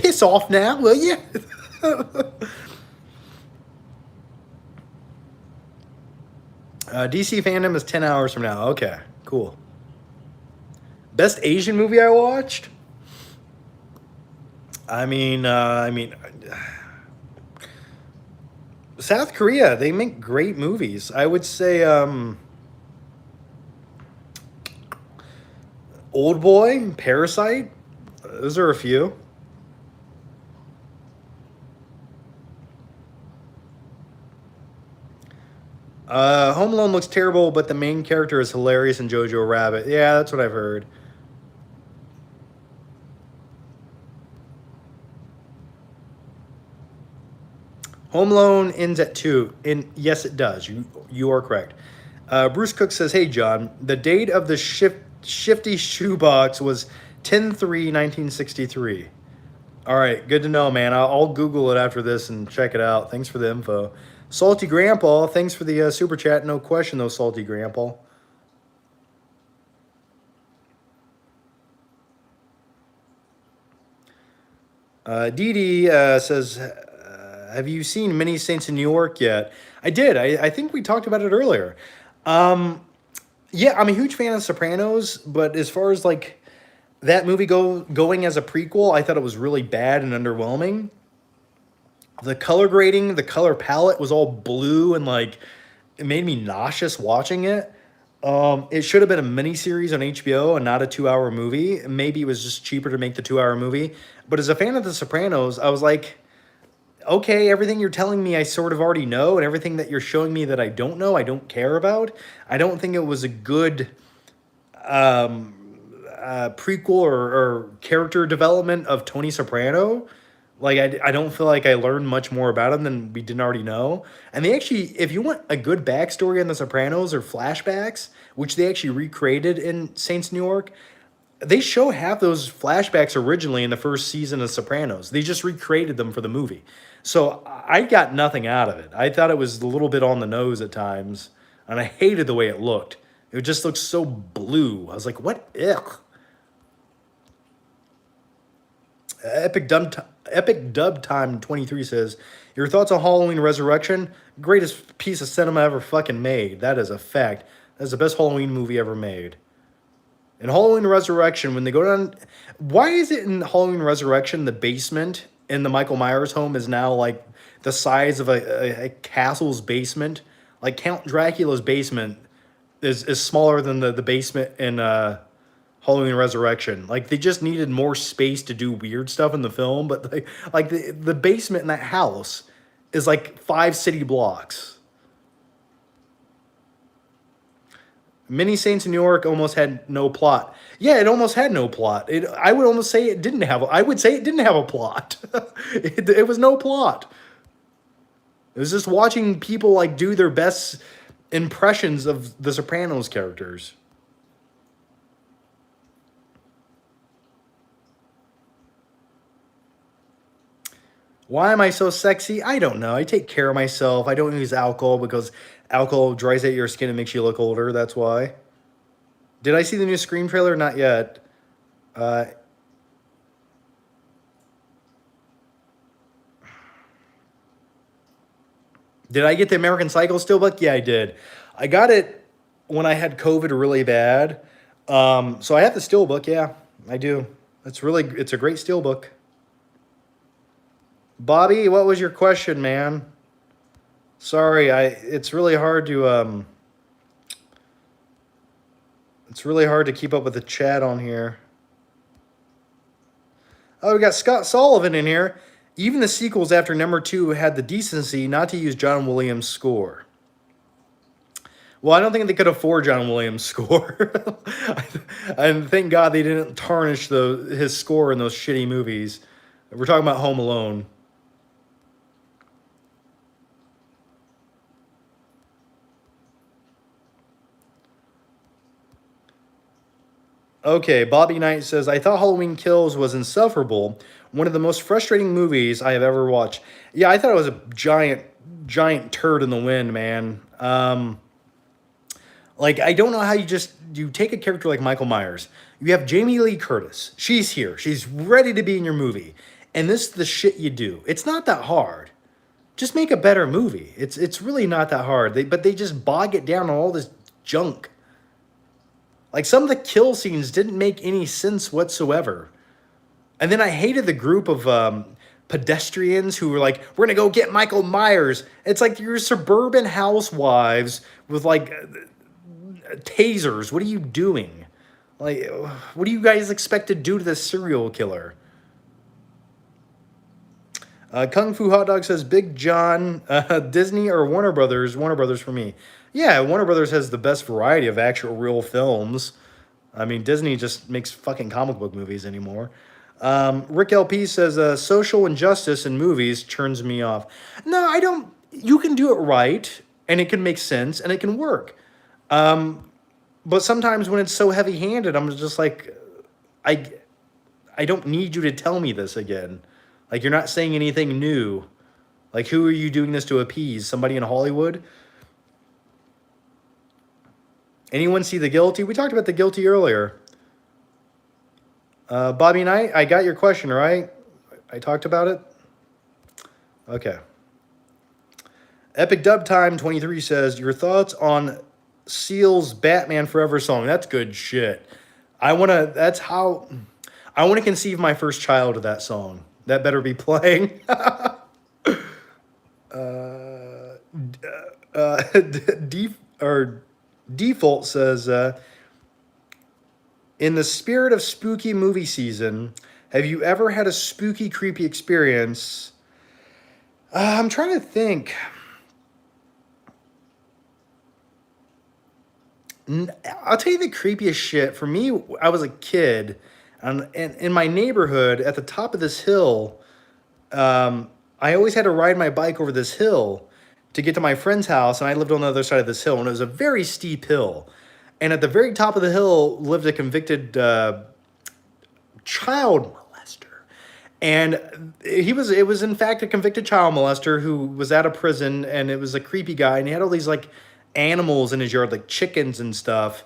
S1: Piss off now, will you? DC fandom is 10 hours from now. Okay, cool. Best Asian movie I watched? I mean, South Korea, they make great movies. I would say Old Boy, Parasite. Those are a few. Home Alone looks terrible, but the main character is hilarious in Jojo Rabbit. Yeah, that's what I've heard. Home Alone ends at 2. And yes, it does. You are correct. Bruce Cook says, hey, John, the date of the shifty shoebox was 10/3/1963. All right, good to know, man. I'll Google it after this and check it out. Thanks for the info. Salty Grandpa, thanks for the super chat. No question, though, Salty Grandpa. Dee Dee says, have you seen Many Saints in New York yet? I did. I think we talked about it earlier. Yeah, I'm a huge fan of Sopranos, but as far as like that movie going as a prequel, I thought it was really bad and underwhelming. The color grading, the color palette was all blue and like it made me nauseous watching it. It should have been a mini series on HBO and not a 2-hour movie. Maybe it was just cheaper to make the 2-hour movie. But as a fan of The Sopranos, I was like, okay, everything you're telling me I sort of already know, and everything that you're showing me that I don't know, I don't care about. I don't think it was a good prequel or character development of Tony Soprano. Like, I don't feel like I learned much more about him than we didn't already know. And they actually, if you want a good backstory on The Sopranos or flashbacks, which they actually recreated in Saints New York, they show half those flashbacks originally in the first season of Sopranos. They just recreated them for the movie. So I got nothing out of it. I thought it was a little bit on the nose at times, and I hated the way it looked. It just looked so blue. I was like, what? Ugh. Epic Dub Time 23 says, your thoughts on Halloween Resurrection? Greatest piece of cinema ever fucking made. That is a fact. That's the best Halloween movie ever made. In Halloween Resurrection, when they go down... Why is it in Halloween Resurrection the basement in the Michael Myers home is now like the size of a castle's basement? Like Count Dracula's basement is smaller than the basement in Halloween Resurrection. Like they just needed more space to do weird stuff in the film, but like the basement in that house is like 5 city blocks. Many Saints in New York almost had no plot. Yeah, it almost had no plot. I would almost say it didn't have. I would say it didn't have a plot. It was no plot. It was just watching people like do their best impressions of the Sopranos characters. Why am I so sexy? I don't know. I take care of myself. I don't use alcohol because alcohol dries out your skin and makes you look older. That's why. Did I see the new Scream trailer? Not yet. Did I get the American Psycho steelbook? Yeah, I did. I got it when I had COVID really bad. So I have the steelbook. Yeah, I do. It's a great steelbook. Bobby, what was your question, man? Sorry, it's really hard to keep up with the chat on here. Oh, we got Scott Sullivan in here. Even the sequels after number 2 had the decency not to use John Williams' score. Well, I don't think they could afford John Williams' score. And thank God they didn't tarnish his score in those shitty movies. We're talking about Home Alone. Okay, Bobby Knight says, I thought Halloween Kills was insufferable. One of the most frustrating movies I have ever watched. Yeah, I thought it was a giant turd in the wind, man. Like, I don't know how you take a character like Michael Myers. You have Jamie Lee Curtis. She's here. She's ready to be in your movie. And this is the shit you do. It's not that hard. Just make a better movie. It's really not that hard. But they just bog it down on all this junk. Like, some of the kill scenes didn't make any sense whatsoever. And then I hated the group of pedestrians who were like, we're going to go get Michael Myers. It's like you're suburban housewives with like tasers. What are you doing? Like, what do you guys expect to do to this serial killer? Kung Fu Hot Dog says, Big John, Disney or Warner Brothers? Warner Brothers for me. Yeah, Warner Brothers has the best variety of actual real films. I mean, Disney just makes fucking comic book movies anymore. Rick LP says, social injustice in movies turns me off. No, I don't. You can do it right, and it can make sense, and it can work. But sometimes when it's so heavy-handed, I'm just like, I don't need you to tell me this again. Like, you're not saying anything new. Like, who are you doing this to appease? Somebody in Hollywood? Anyone see The Guilty? We talked about The Guilty earlier. Bobby Knight, I got your question, right? I talked about it? Okay. Epic Dub Time 23 says, your thoughts on Seal's Batman Forever song? That's good shit. I want to conceive my first child to that song. That better be playing. Default says, in the spirit of spooky movie season, have you ever had a spooky, creepy experience? I'm trying to think. I'll tell you the creepiest shit. For me, I was a kid, and in my neighborhood, at the top of this hill, I always had to ride my bike over this hill to get to my friend's house, and I lived on the other side of this hill, and it was a very steep hill. And at the very top of the hill lived a convicted child molester. And it was in fact a convicted child molester who was out of prison, and it was a creepy guy, and he had all these like animals in his yard, like chickens and stuff.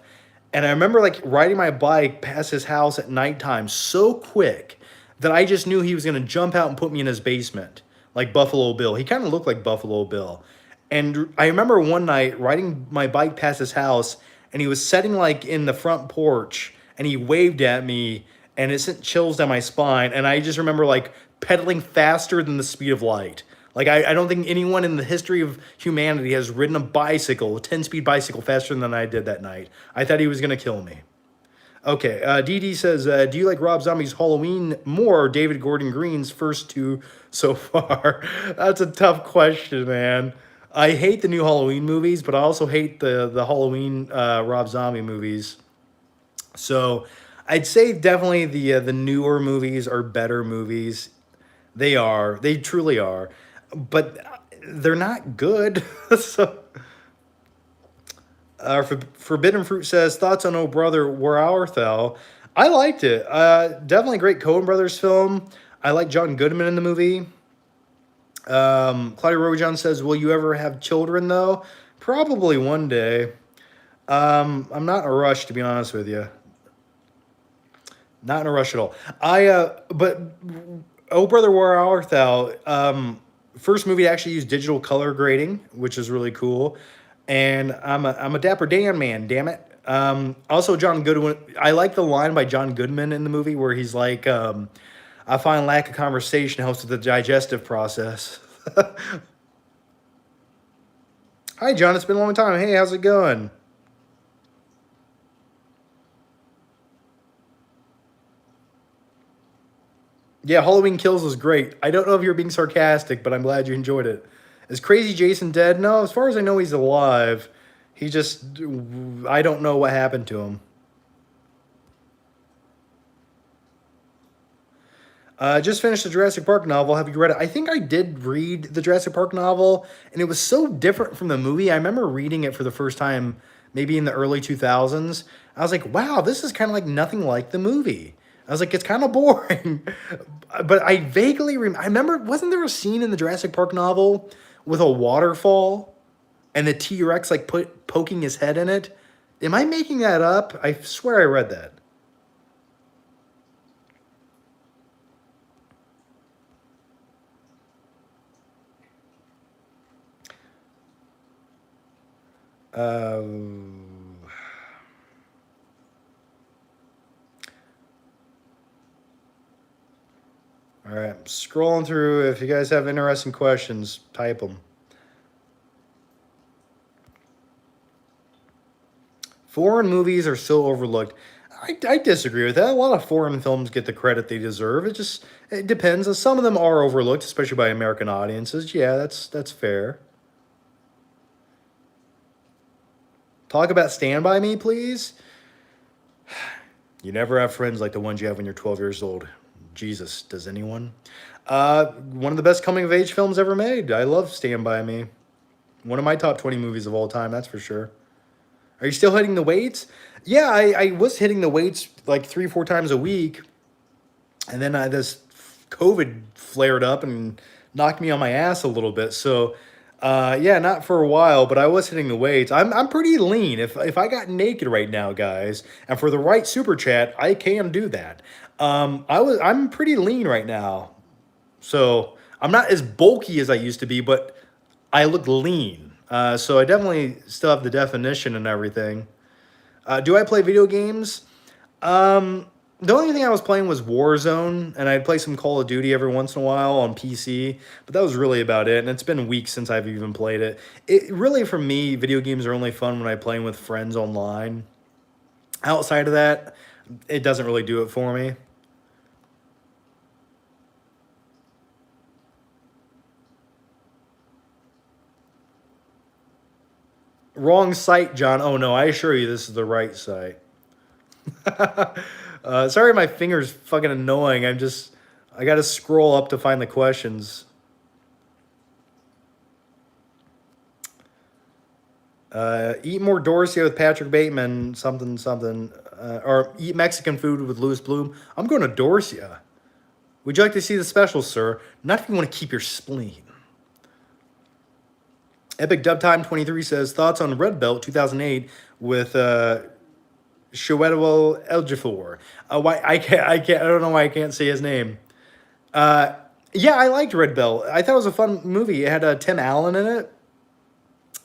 S1: And I remember like riding my bike past his house at nighttime so quick that I just knew he was going to jump out and put me in his basement, like Buffalo Bill. He kind of looked like Buffalo Bill. And I remember one night riding my bike past his house, and he was sitting like in the front porch, and he waved at me, and it sent chills down my spine. And I just remember like pedaling faster than the speed of light. Like, I don't think anyone in the history of humanity has ridden a bicycle, a 10-speed bicycle, faster than I did that night. I thought he was going to kill me. Okay, DD says, do you like Rob Zombie's Halloween more or David Gordon Green's first two so far? That's a tough question, man. I hate the new Halloween movies, but I also hate the Halloween Rob Zombie movies. So I'd say definitely the newer movies are better movies. They are. They truly are. But they're not good. So, Forbidden Fruit says, thoughts on Oh Brother, Where Art Thou? I liked it. Definitely a great Coen Brothers film. I like John Goodman in the movie. Claudia Rojan says, will you ever have children, though? Probably one day. I'm not in a rush, to be honest with you. Not in a rush at all. But Oh Brother, Where Art Thou? First movie to actually use digital color grading, which is really cool. And I'm a Dapper Dan man, damn it. Also, John Goodman. I like the line by John Goodman in the movie where he's like, I find lack of conversation helps with the digestive process. Hi, John. It's been a long time. Hey, how's it going? Yeah, Halloween Kills was great. I don't know if you're being sarcastic, but I'm glad you enjoyed it. Is Crazy Jason dead? No, as far as I know, he's alive. He just, I don't know what happened to him. Just finished the Jurassic Park novel. Have you read it? I think I did read the Jurassic Park novel, and it was so different from the movie. I remember reading it for the first time, maybe in the early 2000s. I was like, wow, this is kind of like nothing like the movie. I was like, it's kind of boring. But I vaguely I remember, wasn't there a scene in the Jurassic Park novel with a waterfall and the T-Rex like poking his head in it? Am I making that up? I swear I read that. Uh, all right, scrolling through. If you guys have interesting questions, type them. Foreign movies are so overlooked. I disagree with that. A lot of foreign films get the credit they deserve. It depends. Some of them are overlooked, especially by American audiences. Yeah, that's fair. Talk about Stand By Me, please. You never have friends like the ones you have when you're 12 years old. Jesus, does anyone? One of the best coming of age films ever made. I love Stand By Me. One of my top 20 movies of all time, that's for sure. Are you still hitting the weights? Yeah, I was hitting the weights like 3, 4 times a week. And then this COVID flared up and knocked me on my ass a little bit. So, yeah, not for a while, but I was hitting the weights. I'm pretty lean. If I got naked right now, guys, and for the right super chat, I can do that. I'm pretty lean right now. So I'm not as bulky as I used to be, but I look lean. So I definitely still have the definition and everything. Do I play video games? The only thing I was playing was Warzone, and I'd play some Call of Duty every once in a while on PC, but that was really about it, and it's been weeks since I've even played it. It really, for me, video games are only fun when I'm playing with friends online. Outside of that, it doesn't really do it for me. Wrong site, John. Oh no, I assure you this is the right site. Sorry, my finger's fucking annoying. I gotta scroll up to find the questions. Eat more Dorsey with Patrick Bateman, something, something. Or eat Mexican food with Louis Bloom. I'm going to Dorsia. Would you like to see the special, sir? Not if you want to keep your spleen. Epic Dub Time 23 says, thoughts on Red Belt 2008 with Showetwell Ejiofor. Why I don't know why I can't say his name. Yeah, I liked Red Belt. I thought it was a fun movie. It had Tim Allen in it.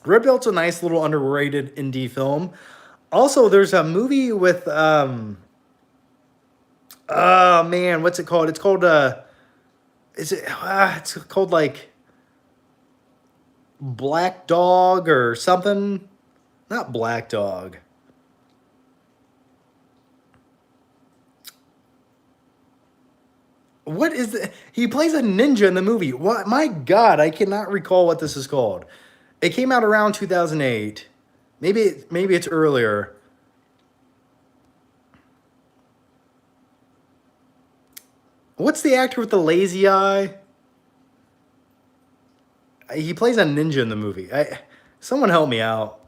S1: Red Belt's a nice little underrated indie film. Also, there's a movie with oh man, what's it called? It's called it's called like Black Dog or something. Not Black Dog. What is the, he plays a ninja in the movie. What, my god, I cannot recall what this is called. It came out around 2008. Maybe it's earlier. What's the actor with the lazy eye? He plays a ninja in the movie. Someone help me out.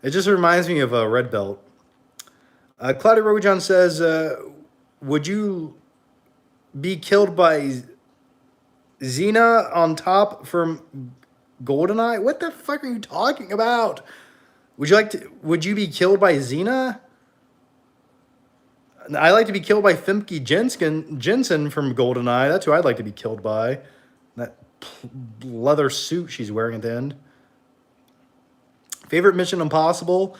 S1: It just reminds me of a Red Belt. Claudia Rojan says, would you be killed by Xena on top from GoldenEye? What the fuck are you talking about? Would you be killed by Xena? I like to be killed by Femke Jensen from GoldenEye. That's who I'd like to be killed by. That leather suit she's wearing at the end. Favorite Mission Impossible?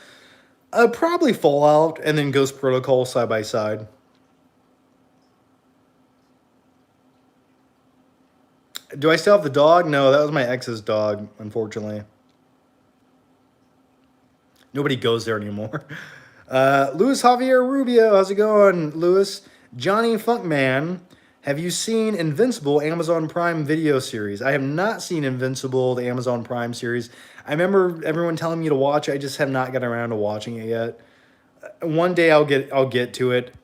S1: Probably Fallout and then Ghost Protocol side by side. Do I still have the dog? No, that was my ex's dog, unfortunately. Nobody goes there anymore. Luis Javier Rubio, how's it going, Luis? Johnny Funkman, have you seen Invincible, Amazon Prime video series? I have not seen Invincible, the Amazon Prime series. I remember everyone telling me to watch it. I just have not gotten around to watching it yet. One day I'll get to it.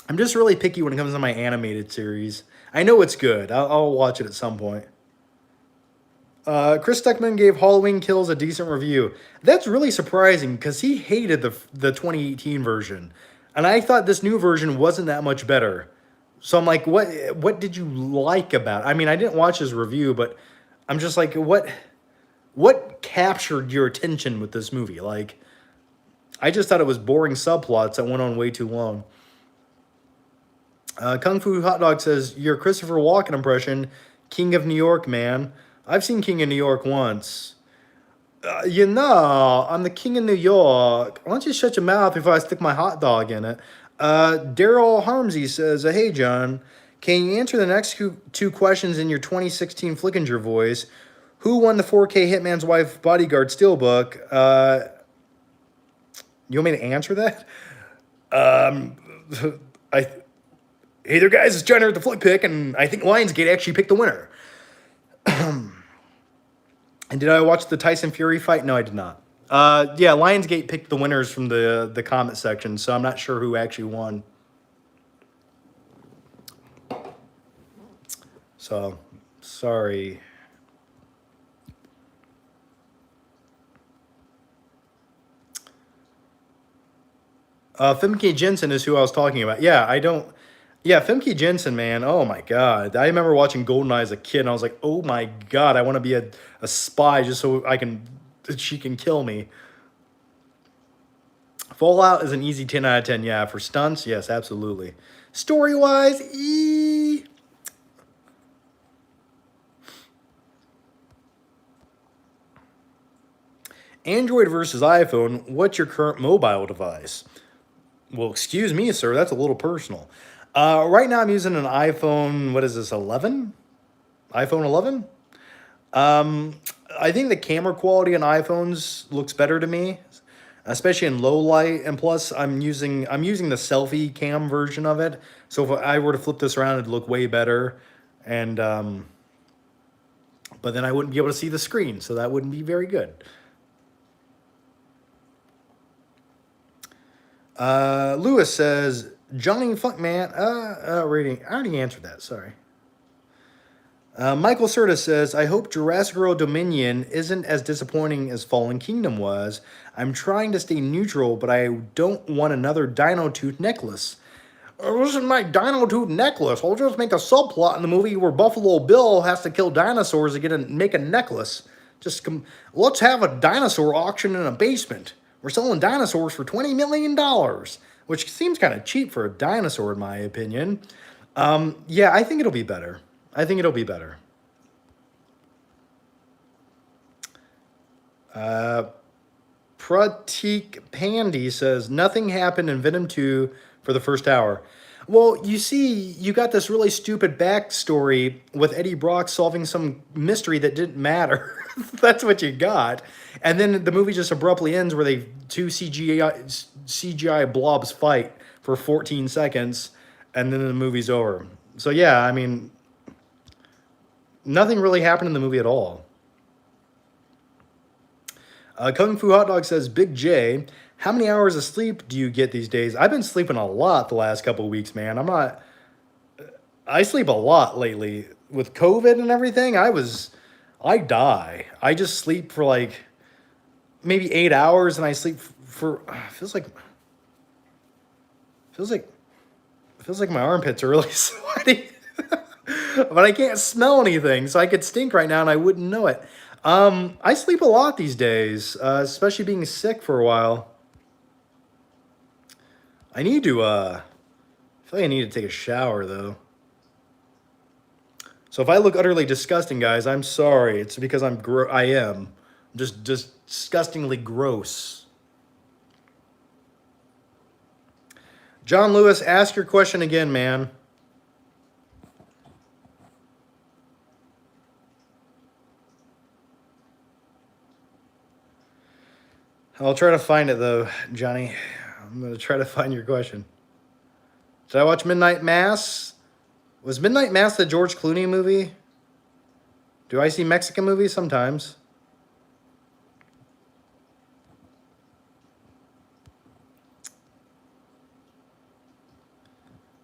S1: I'm just really picky when it comes to my animated series. I know it's good. I'll watch it at some point. Chris Stuckman gave Halloween Kills a decent review. That's really surprising because he hated the 2018 version. And I thought this new version wasn't that much better. So I'm like, what did you like about it? I mean, I didn't watch his review, but I'm just like, what captured your attention with this movie? Like, I just thought it was boring subplots that went on way too long. Kung Fu Hot Dog says, your Christopher Walken impression, King of New York, man. I've seen King of New York once. You know, I'm the king of New York. Why don't you shut your mouth before I stick my hot dog in it? Daryl Harmsey says, hey, John, can you answer the next two questions in your 2016 Flickinger voice? Who won the 4K Hitman's Wife Bodyguard Steelbook? You want me to answer that? Um, I Hey there, guys. It's John here at the Flick Pick, and I think Lionsgate actually picked the winner. And did I watch the Tyson Fury fight? No, I did not. Yeah, Lionsgate picked the winners from the comment section, so I'm not sure who actually won. So, sorry. Femke Jensen is who I was talking about. Yeah, I don't. Yeah, Femke Jensen, man. Oh my God. I remember watching GoldenEye as a kid, and I was like, oh my God, I want to be a spy just so she can kill me. Fallout is an easy 10 out of 10. Yeah, for stunts, yes, absolutely. Story-wise, Android versus iPhone, what's your current mobile device? Well, excuse me, sir, that's a little personal. Right now I'm using an iPhone, what is this, 11? iPhone 11? I think the camera quality on iPhones looks better to me, especially in low light. And plus, I'm using the selfie cam version of it. So if I were to flip this around, it'd look way better. And but then I wouldn't be able to see the screen, so that wouldn't be very good. Lewis says, Johnny Funkman, rating. I already answered that, sorry. Michael Serta says, I hope Jurassic World Dominion isn't as disappointing as Fallen Kingdom was. I'm trying to stay neutral, but I don't want another Dino Tooth necklace. This isn't my Dino Tooth necklace. I'll just make a subplot in the movie where Buffalo Bill has to kill dinosaurs to make a necklace. Let's have a dinosaur auction in a basement. We're selling dinosaurs for $20 million, which seems kind of cheap for a dinosaur, in my opinion. Yeah, I think it'll be better. I think it'll be better. Pratik Pandy says, nothing happened in Venom 2 for the first hour. Well, you see, you got this really stupid backstory with Eddie Brock solving some mystery that didn't matter. That's what you got. And then the movie just abruptly ends where two CGI blobs fight for 14 seconds, and then the movie's over. So yeah, I mean, nothing really happened in the movie at all. Kung Fu Hot Dog says, Big J, how many hours of sleep do you get these days? I've been sleeping a lot the last couple of weeks, man. I sleep a lot lately. With COVID and everything, I die. I just sleep for like maybe 8 hours, and I sleep for, feels like my armpits are really sweaty. But I can't smell anything, so I could stink right now and I wouldn't know it. I sleep a lot these days, especially being sick for a while. I feel like I need to take a shower though. So if I look utterly disgusting, guys, I'm sorry. It's because I am just disgustingly gross. John Lewis, ask your question again, man. I'll try to find it though, Johnny. I'm going to try to find your question. Did I watch Midnight Mass? Was Midnight Mass the George Clooney movie? Do I see Mexican movies sometimes?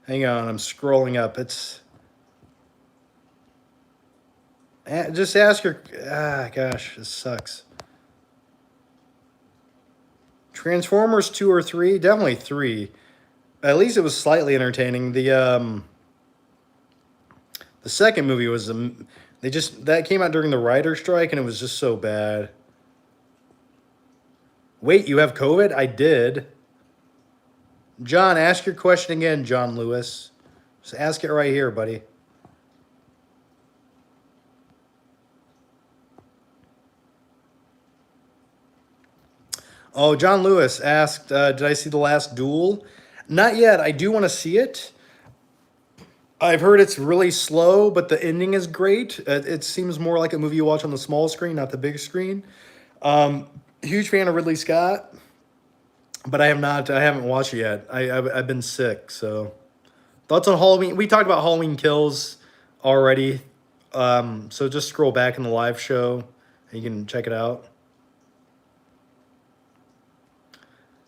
S1: Hang on, I'm scrolling up. Just ask your... gosh, this sucks. Transformers 2 or 3? Definitely 3. At least it was slightly entertaining. The second movie was... that came out during the writer's strike, and it was just so bad. Wait, you have COVID? I did. John, ask your question again, John Lewis. Just ask it right here, buddy. Oh, John Lewis asked, did I see The Last Duel? Not yet. I do want to see it. I've heard it's really slow, but the ending is great. It seems more like a movie you watch on the small screen, not the big screen. Huge fan of Ridley Scott, but I have not. I haven't watched it yet. I've been sick. So thoughts on Halloween? We talked about Halloween Kills already. So just scroll back in the live show, and you can check it out.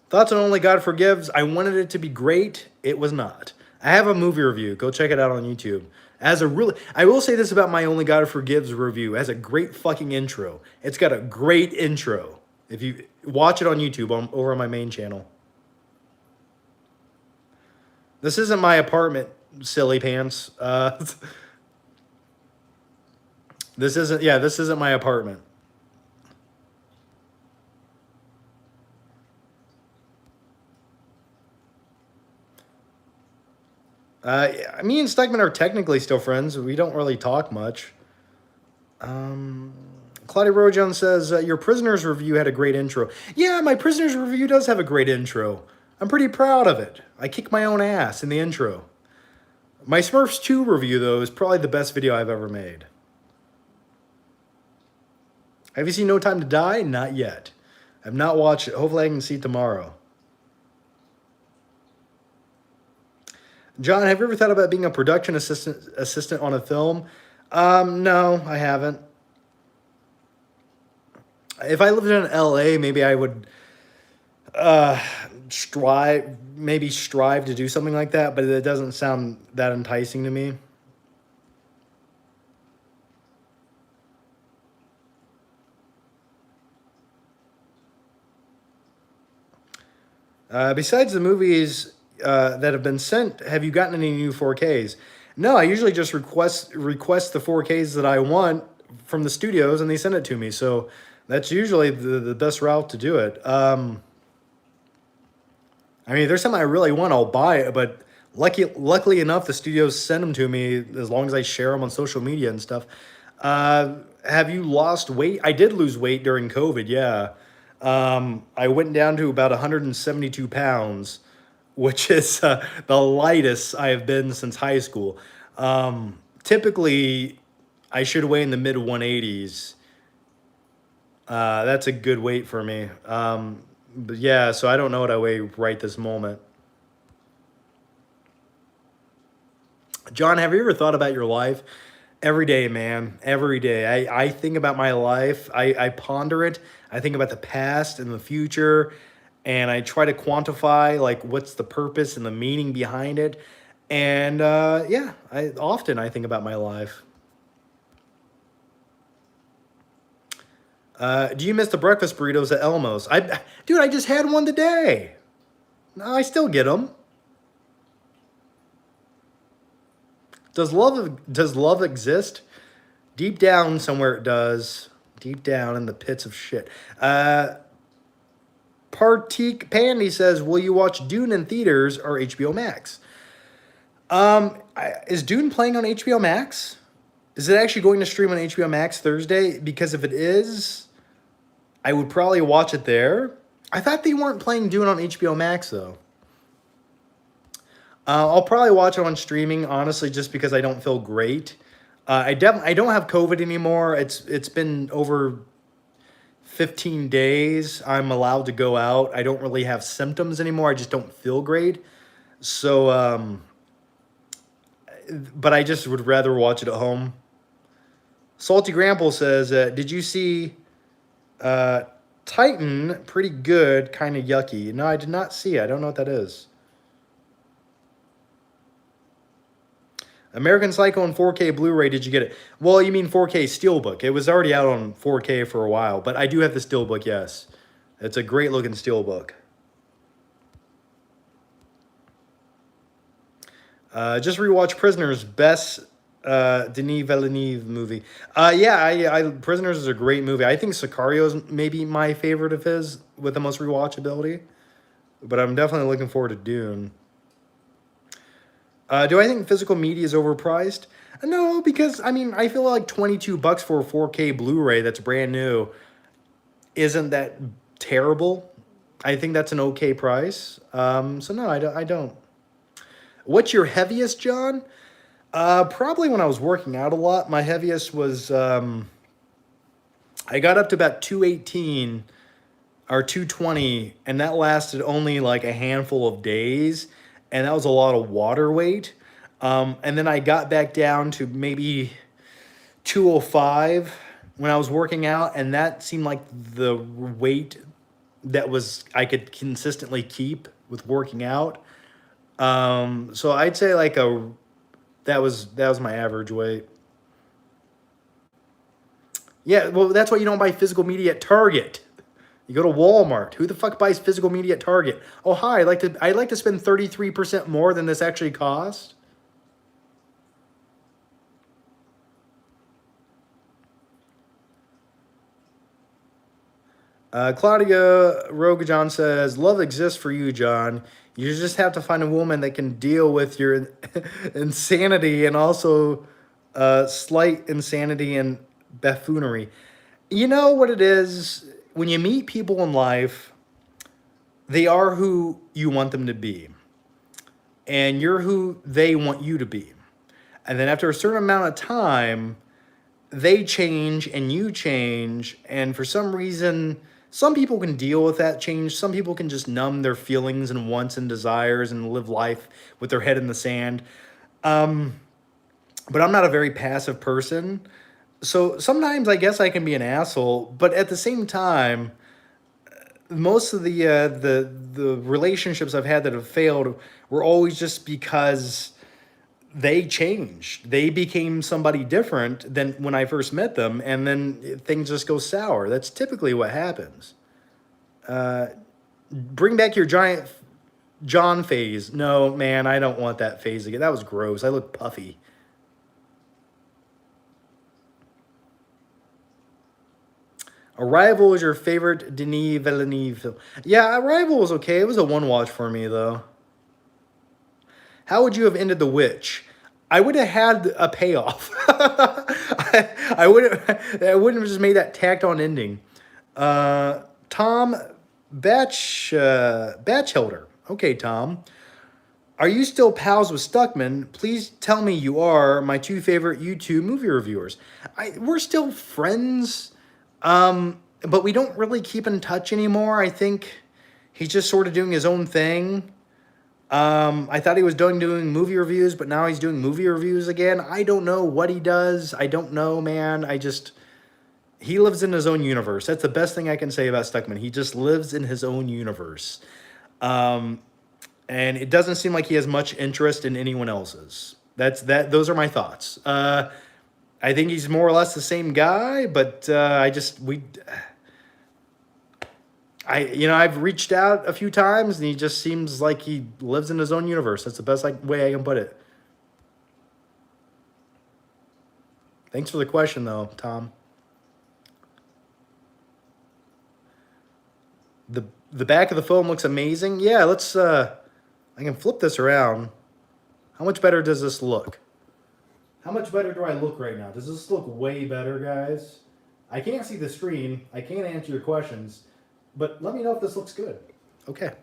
S1: Thoughts on Only God Forgives? I wanted it to be great. It was not. I have a movie review. Go check it out on YouTube. I will say this about my Only God Forgives review. It has a great fucking intro. It's got a great intro. If you watch it on YouTube, over on my main channel. This isn't my apartment, silly pants. This isn't my apartment. Me and Stegman are technically still friends. We don't really talk much. Claudia Rojones says, your Prisoners review had a great intro. Yeah, my Prisoners review does have a great intro. I'm pretty proud of it. I kick my own ass in the intro. My Smurfs 2 review, though, is probably the best video I've ever made. Have you seen No Time to Die? Not yet. I've not watched it. Hopefully I can see it tomorrow. John, have you ever thought about being a production assistant on a film? No, I haven't. If I lived in LA, maybe I would strive to do something like that, but it doesn't sound that enticing to me. Besides the movies that have been sent, have you gotten any new 4Ks? No, I usually just request the 4Ks that I want from the studios, and they send it to me. So that's usually the best route to do it. I mean, if there's something I really want, I'll buy it. But luckily enough, the studios send them to me as long as I share them on social media and stuff. Have you lost weight? I did lose weight during COVID, yeah. I went down to about 172 pounds, which is the lightest I have been since high school. Typically, I should weigh in the mid 180s. That's a good weight for me. But yeah, so I don't know what I weigh right this moment. John, have you ever thought about your life? Every day, man. Every day. I think about my life. I ponder it. I think about the past and the future. And I try to quantify, like, what's the purpose and the meaning behind it. And yeah, I think about my life. Do you miss the breakfast burritos at Elmo's? Dude, I just had one today. No, I still get them. Does love exist? Deep down somewhere it does. Deep down in the pits of shit. Partik Pandy says, will you watch Dune in theaters or HBO Max? Is Dune playing on HBO Max? Is it actually going to stream on HBO Max Thursday? Because if it is, I would probably watch it there. I thought they weren't playing Dune on HBO Max, though. I'll probably watch it on streaming, honestly, just because I don't feel great. I don't have COVID anymore. It's been over 15 days. I'm allowed to go out. I don't really have symptoms anymore. I just don't feel great. So, but I just would rather watch it at home. Salty Grample says, did you see Titan? Pretty good, kind of yucky. No, I did not see it. I don't know what that is. American Psycho in 4K Blu-ray, did you get it? Well, you mean 4K Steelbook. It was already out on 4K for a while, but I do have the Steelbook, yes. It's a great-looking Steelbook. Just rewatch Prisoners, best Denis Villeneuve movie. Yeah, Prisoners is a great movie. I think Sicario is maybe my favorite of his with the most rewatchability, but I'm definitely looking forward to Dune. Do I think physical media is overpriced? No, because, I mean, I feel like $22 for a 4K Blu-ray that's brand new isn't that terrible. I think that's an okay price. So no, I don't. What's your heaviest, John? Probably when I was working out a lot. My heaviest was I got up to about 218 or 220, and that lasted only like a handful of days, and that was a lot of water weight. And then I got back down to maybe 205 when I was working out, and that seemed like the weight that was I could consistently keep with working out. So I'd say like that was my average weight. Yeah, well, that's why you don't buy physical media at Target. You go to Walmart. Who the fuck buys physical media at Target? Oh, hi, I'd like to spend 33% more than this actually cost. Claudia Rogajon says, "Love exists for you, John. You just have to find a woman that can deal with your insanity and also slight insanity and buffoonery." You know what it is? When you meet people in life, they are who you want them to be, and you're who they want you to be. And then after a certain amount of time, they change and you change. And for some reason, some people can deal with that change. Some people can just numb their feelings and wants and desires and live life with their head in the sand. But I'm not a very passive person. So sometimes I guess I can be an asshole, but at the same time, most of the relationships I've had that have failed were always just because they changed. They became somebody different than when I first met them, and then things just go sour. That's typically what happens. Bring back your giant John phase. No, man, I don't want that phase again. That was gross. I look puffy. Arrival is your favorite Denis Villeneuve film. Yeah, Arrival was okay. It was a one watch for me, though. How would you have ended The Witch? I would have had a payoff. I wouldn't have just made that tacked on ending. Tom Batchelder. Okay, Tom. Are you still pals with Stuckman? Please tell me you are. My two favorite YouTube movie reviewers. We're still friends, but we don't really keep in touch anymore. I think he's just sort of doing his own thing. I thought he was doing movie reviews, but now he's doing movie reviews again. I don't know what he does. I don't know, man. He lives in his own universe. That's the best thing I can say about Stuckman. He just lives in his own universe. And it doesn't seem like he has much interest in anyone else's. Those are my thoughts. I think he's more or less the same guy, but I've reached out a few times, and he just seems like he lives in his own universe. That's the best way I can put it. Thanks for the question, though, Tom. The back of the phone looks amazing. Yeah, let's. I can flip this around. How much better does this look? How much better do I look right now? Does this look way better, guys? I can't see the screen. I can't answer your questions. But let me know if this looks good. Okay.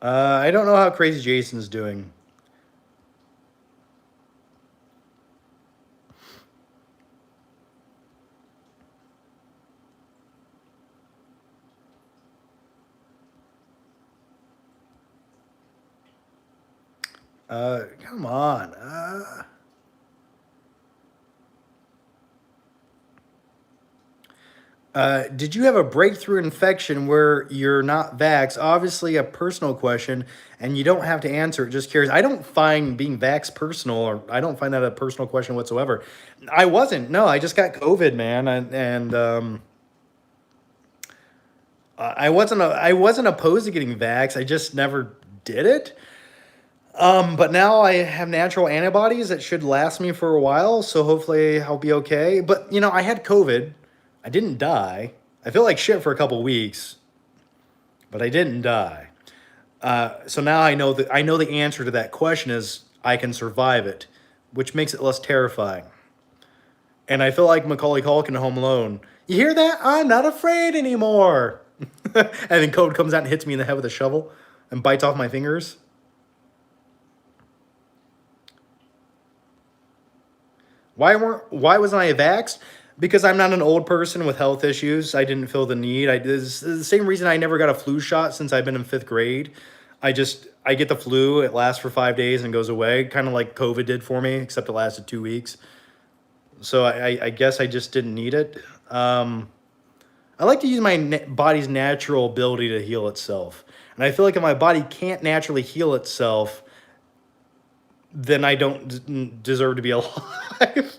S1: I don't know how Crazy Jason's doing. Come on. Did you have a breakthrough infection where you're not vaxxed? Obviously, a personal question, and you don't have to answer it. Just curious. I don't find being vaxxed personal, or I don't find that a personal question whatsoever. I wasn't. No, I just got COVID, man, and I wasn't opposed to getting vaxxed. I just never did it. But now I have natural antibodies that should last me for a while, so hopefully I'll be okay. But I had COVID. I didn't die. I feel like shit for a couple weeks, but I didn't die. So now I know the answer to that question is I can survive it, which makes it less terrifying. And I feel like Macaulay Culkin in Home Alone. You hear that? I'm not afraid anymore. And then Code comes out and hits me in the head with a shovel and bites off my fingers. Why wasn't I vaxxed? Because I'm not an old person with health issues. I didn't feel the need. This is the same reason I never got a flu shot since I've been in 5th grade. I get the flu. It lasts for 5 days and goes away, kind of like COVID did for me, except it lasted 2 weeks. So I guess I just didn't need it. I like to use my body's natural ability to heal itself. And I feel like if my body can't naturally heal itself, then I don't deserve to be alive.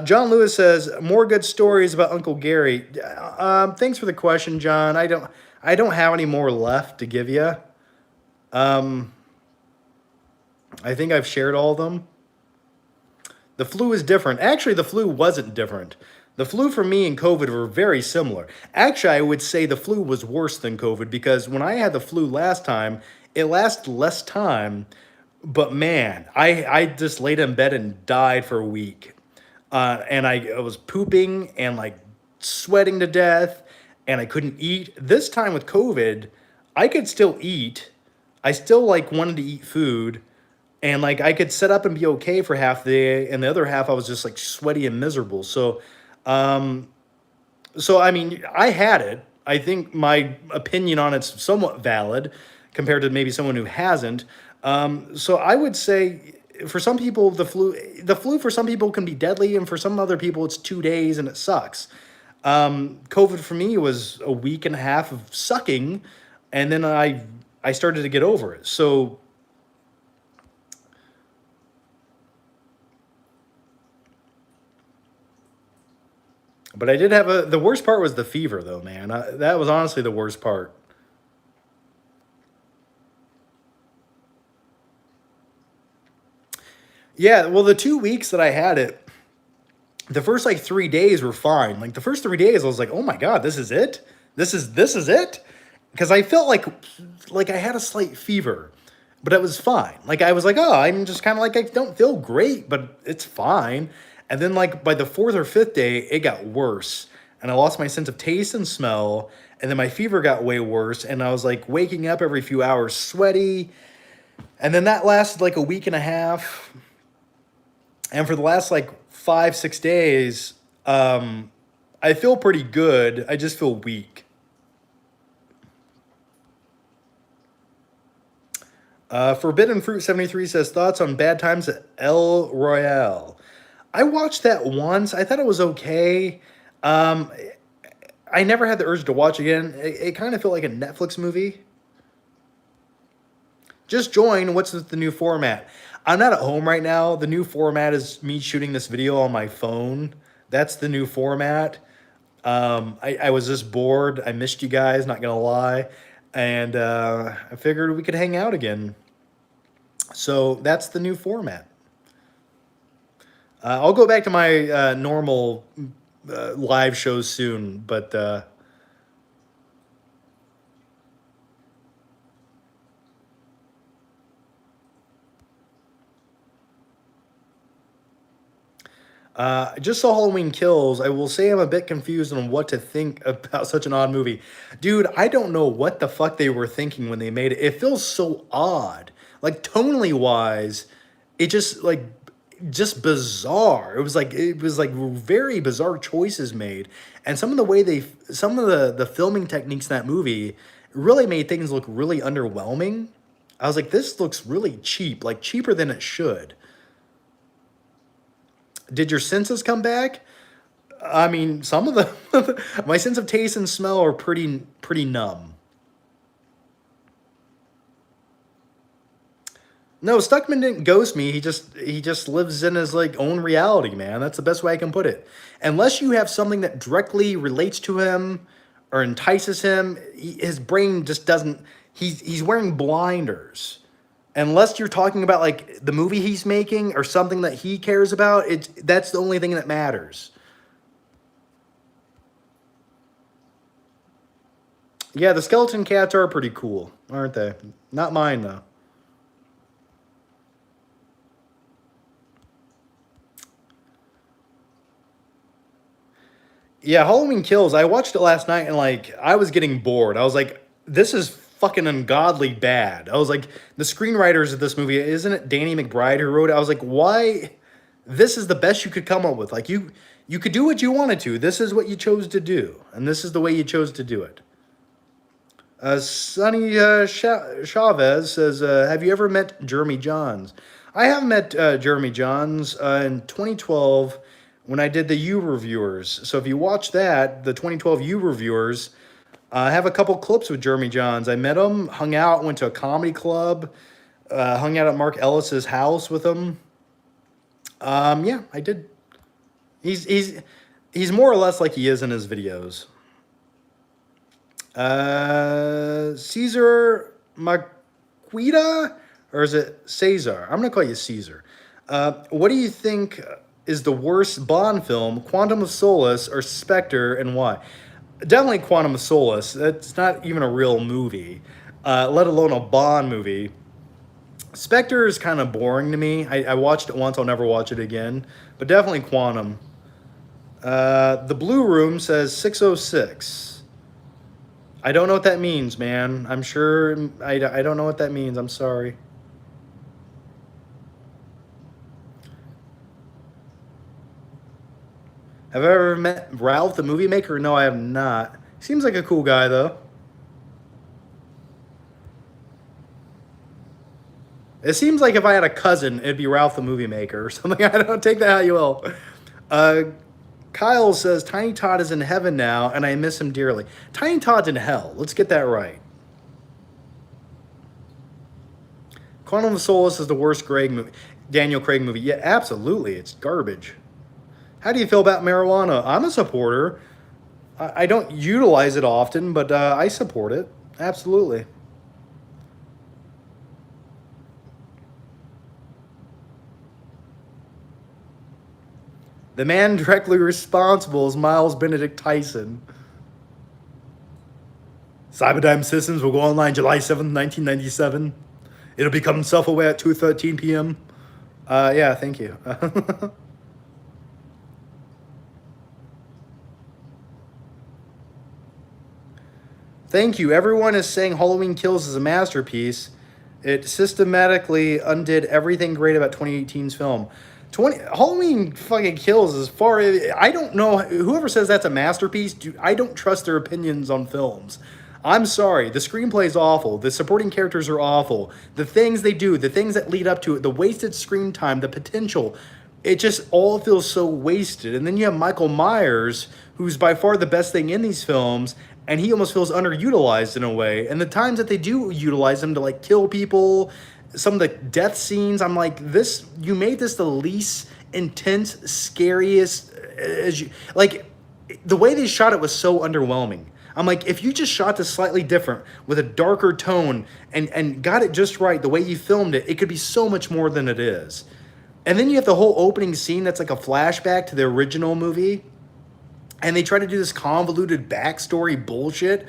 S1: John Lewis says, more good stories about Uncle Gary. Thanks for the question, John. I don't have any more left to give you. I think I've shared all of them. The flu is different. Actually, the flu wasn't different. The flu for me and COVID were very similar. Actually, I would say the flu was worse than COVID because when I had the flu last time, it lasted less time. But man, I just laid in bed and died for a week. And I was pooping and like sweating to death and I couldn't eat. This time with COVID, I could still eat. I still like wanted to eat food. And like I could sit up and be okay for half the day, and the other half I was just like sweaty and miserable. So I mean, I had it. I think my opinion on it's somewhat valid compared to maybe someone who hasn't. So I would say for some people the flu for some people can be deadly, and for some other people it's 2 days and it sucks. COVID for me was a week and a half of sucking, and then I started to get over it. So but I did have the worst part was the fever though, man. That was honestly the worst part. Yeah, well, the 2 weeks that I had it, the first like 3 days were fine. Like the first 3 days, I was like, "Oh my god, this is it. This is it," because I felt like I had a slight fever, but it was fine. Like I was like, "Oh, I'm just kind of like I don't feel great, but it's fine." And then like by the 4th or 5th day, it got worse, and I lost my sense of taste and smell, and then my fever got way worse, and I was like waking up every few hours, sweaty, and then that lasted like a week and a half. And for the last like 5, 6 days, I feel pretty good. I just feel weak. Forbidden Fruit 73 says thoughts on Bad Times at El Royale. I watched that once. I thought it was okay. Um, I never had the urge to watch again. It kind of felt like a Netflix movie. Just join. What's the new format? I'm not at home right now. The new format is me shooting this video on my phone. That's the new format. I was just bored. I missed you guys, not gonna lie. And I figured we could hang out again. So that's the new format. I'll go back to my normal live shows soon, but I just saw Halloween Kills. I will say I'm a bit confused on what to think about such an odd movie. Dude, I don't know what the fuck they were thinking when they made it. It feels so odd. Like tonally wise, it just bizarre. It was like very bizarre choices made. And some of the filming techniques in that movie really made things look really underwhelming. I was like, this looks really cheap, like cheaper than it should. Did your senses come back? I mean, some of the my sense of taste and smell are pretty numb. No, Stuckman didn't ghost me. He just lives in his like own reality, man. That's the best way I can put it. Unless you have something that directly relates to him or entices him, his brain just doesn't. He's wearing blinders. Unless you're talking about like the movie he's making or something that he cares about, that's the only thing that matters. Yeah, the skeleton cats are pretty cool, aren't they? Not mine, though. Yeah, Halloween Kills. I watched it last night and like I was getting bored. I was like, this is fucking ungodly bad. I was like, the screenwriters of this movie, isn't it Danny McBride who wrote it? I was like, why? This is the best you could come up with. Like you could do what you wanted to. This is what you chose to do, and this is the way you chose to do it. Sonny Chavez says, "Have you ever met Jeremy Johns?" I have met Jeremy Johns in 2012 when I did the U reviewers. So if you watch that, the 2012 U reviewers, I have a couple clips with Jeremy Johns. I met him, hung out, went to a comedy club, hung out at Mark Ellis's house with him. Yeah, I did. He's more or less like he is in his videos. Caesar Maquita, or is it Cesar? I'm gonna call you Caesar. What do you think is the worst Bond film, Quantum of Solace or Spectre, and why? Definitely Quantum of Solace. That's not even a real movie, let alone a Bond movie. Spectre is kind of boring to me. I watched it once, I'll never watch it again. But definitely Quantum. The Blue Room says 606. I don't know what that means, man. I'm sure I don't know what that means. I'm sorry. Have I ever met Ralph, the movie maker? No, I have not. Seems like a cool guy, though. It seems like if I had a cousin, it'd be Ralph, the movie maker or something. I don't take that how you will. Uh, Kyle says, Tiny Todd is in heaven now, and I miss him dearly. Tiny Todd's in hell. Let's get that right. Quantum of Solace is the worst Daniel Craig movie. Yeah, absolutely. It's garbage. How do you feel about marijuana? I'm a supporter. I don't utilize it often, but I support it. Absolutely. The man directly responsible is Miles Benedict Tyson. Cyberdyne Systems will go online July 7th, 1997. It'll become self-aware at 2:13 p.m. Yeah, thank you. Thank you. Everyone is saying Halloween Kills is a masterpiece. It systematically undid everything great about 2018's film. Halloween fucking Kills as far as I don't know whoever says that's a masterpiece, I don't trust their opinions on films. I'm sorry, the screenplay is awful. The supporting characters are awful. The things they do, the things that lead up to it, the wasted screen time, the potential, it just all feels so wasted. And then you have Michael Myers, who's by far the best thing in these films, and he almost feels underutilized in a way. And the times that they do utilize him to like kill people, some of the death scenes, I'm like, this, you made this the least intense, scariest, as you like, the way they shot it was so underwhelming. I'm like, if you just shot this slightly different with a darker tone and got it just right, the way you filmed it, it could be so much more than it is. And then you have the whole opening scene that's like a flashback to the original movie. And they try to do this convoluted backstory bullshit.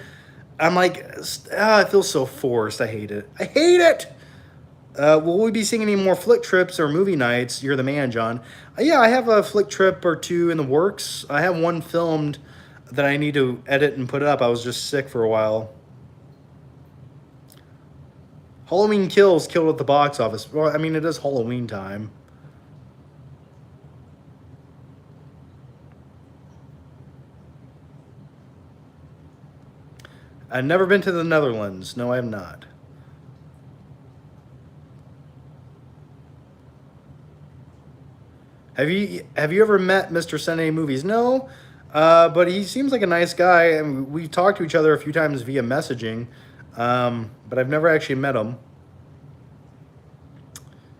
S1: I'm like, it feels so forced. I hate it. I hate it. Will we be seeing any more flick trips or movie nights? You're the man, John. Yeah, I have a flick trip or two in the works. I have one filmed that I need to edit and put up. I was just sick for a while. Halloween Kills killed at the box office. Well, I mean, it is Halloween time. I've never been to the Netherlands. No, I have not. Have you ever met Mr. Sene Movies? No, but he seems like a nice guy, and we've talked to each other a few times via messaging, but I've never actually met him.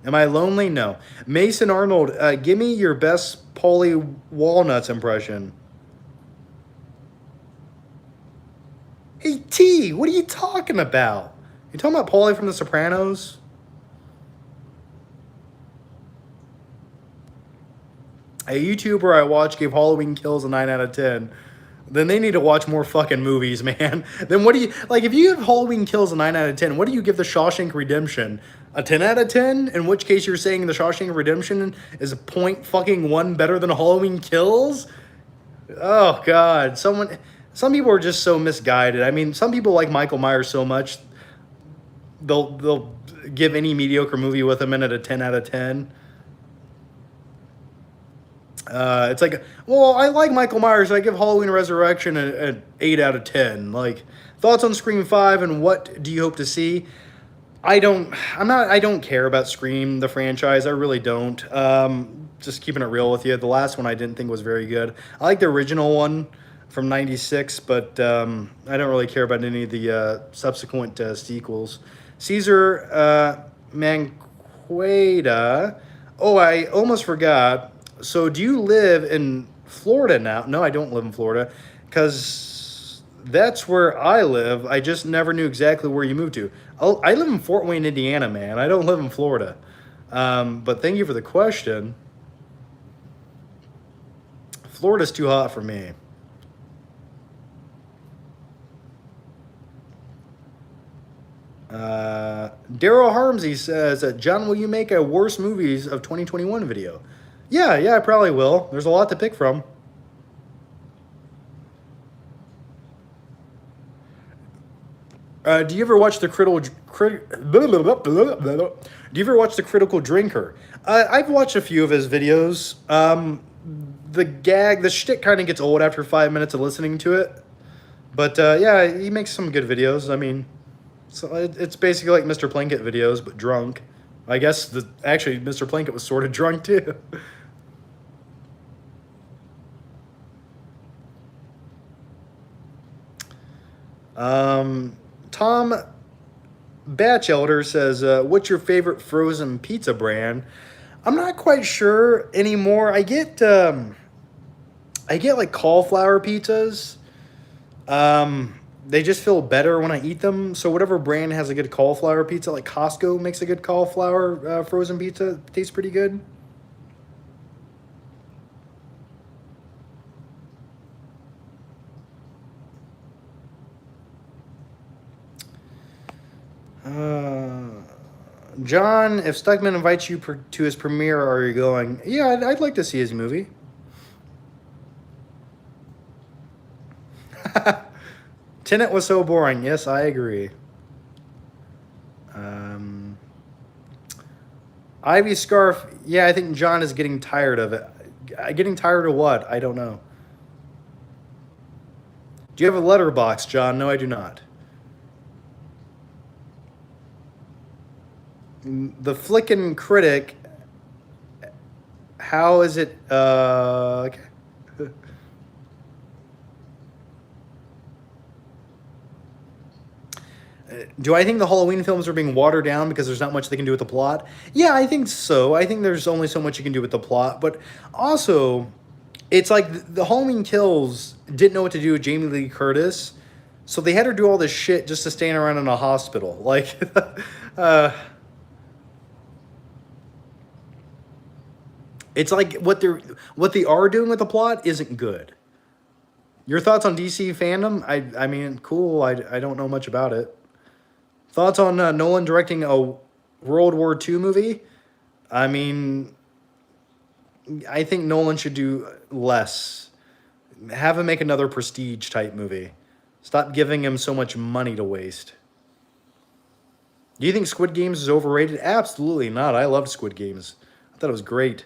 S1: Am I lonely? No. Mason Arnold, give me your best Paulie Walnuts impression. Hey, T, what are you talking about? You talking about Paulie from The Sopranos? A YouTuber I watched gave Halloween Kills a 9 out of 10. Then they need to watch more fucking movies, man. Then what do you like? If you have Halloween Kills a 9 out of 10, what do you give the Shawshank Redemption? A 10 out of 10? In which case you're saying the Shawshank Redemption is a point fucking one better than Halloween Kills? Oh God, some people are just so misguided. I mean, some people like Michael Myers so much they'll give any mediocre movie with him in it a 10 out of 10. It's like, well, I like Michael Myers. So I give Halloween Resurrection an 8 out of 10. Like, thoughts on Scream 5 and what do you hope to see? I don't care about Scream, the franchise. I really don't. Just keeping it real with you. The last one I didn't think was very good. I like the original one from 96, but I don't really care about any of the subsequent sequels. Caesar Manqueda. Oh, I almost forgot. So, do you live in Florida now? No, I don't live in Florida because that's where I live. I just never knew exactly where you moved to. Oh, I live in Fort Wayne, Indiana, man. I don't live in Florida. But thank you for the question. Florida's too hot for me. Daryl Harmsey says, John, will you make a worst movies of 2021 video? Yeah, I probably will. There's a lot to pick from. Do you ever watch the Critical Drinker? I've watched a few of his videos. The shtick kind of gets old after 5 minutes of listening to it. But yeah, he makes some good videos. I mean, so it's basically like Mr. Plinkett videos, but drunk. I guess actually Mr. Plinkett was sort of drunk too. Tom Batchelder says, what's your favorite frozen pizza brand? I'm not quite sure anymore. I get like cauliflower pizzas. They just feel better when I eat them. So whatever brand has a good cauliflower pizza, like Costco makes a good cauliflower frozen pizza. Tastes pretty good. John, if Stuckman invites you to his premiere, are you going? Yeah, I'd like to see his movie. Tenet was so boring. Yes, I agree. Ivy Scarf. Yeah, I think John is getting tired of it. Getting tired of what? I don't know. Do you have a letterbox, John? No, I do not. The Flickin' Critic. How is it? Okay. Do I think the Halloween films are being watered down because there's not much they can do with the plot? Yeah, I think so. I think there's only so much you can do with the plot. But also, it's like the Halloween Kills didn't know what to do with Jamie Lee Curtis. So they had her do all this shit just to stand around in a hospital. Like, it's like what they are doing with the plot isn't good. Your thoughts on DC fandom? I mean, cool. I don't know much about it. Thoughts on Nolan directing a World War II movie? I mean, I think Nolan should do less. Have him make another Prestige type movie. Stop giving him so much money to waste. Do you think Squid Games is overrated? Absolutely not. I loved Squid Games. I thought it was great.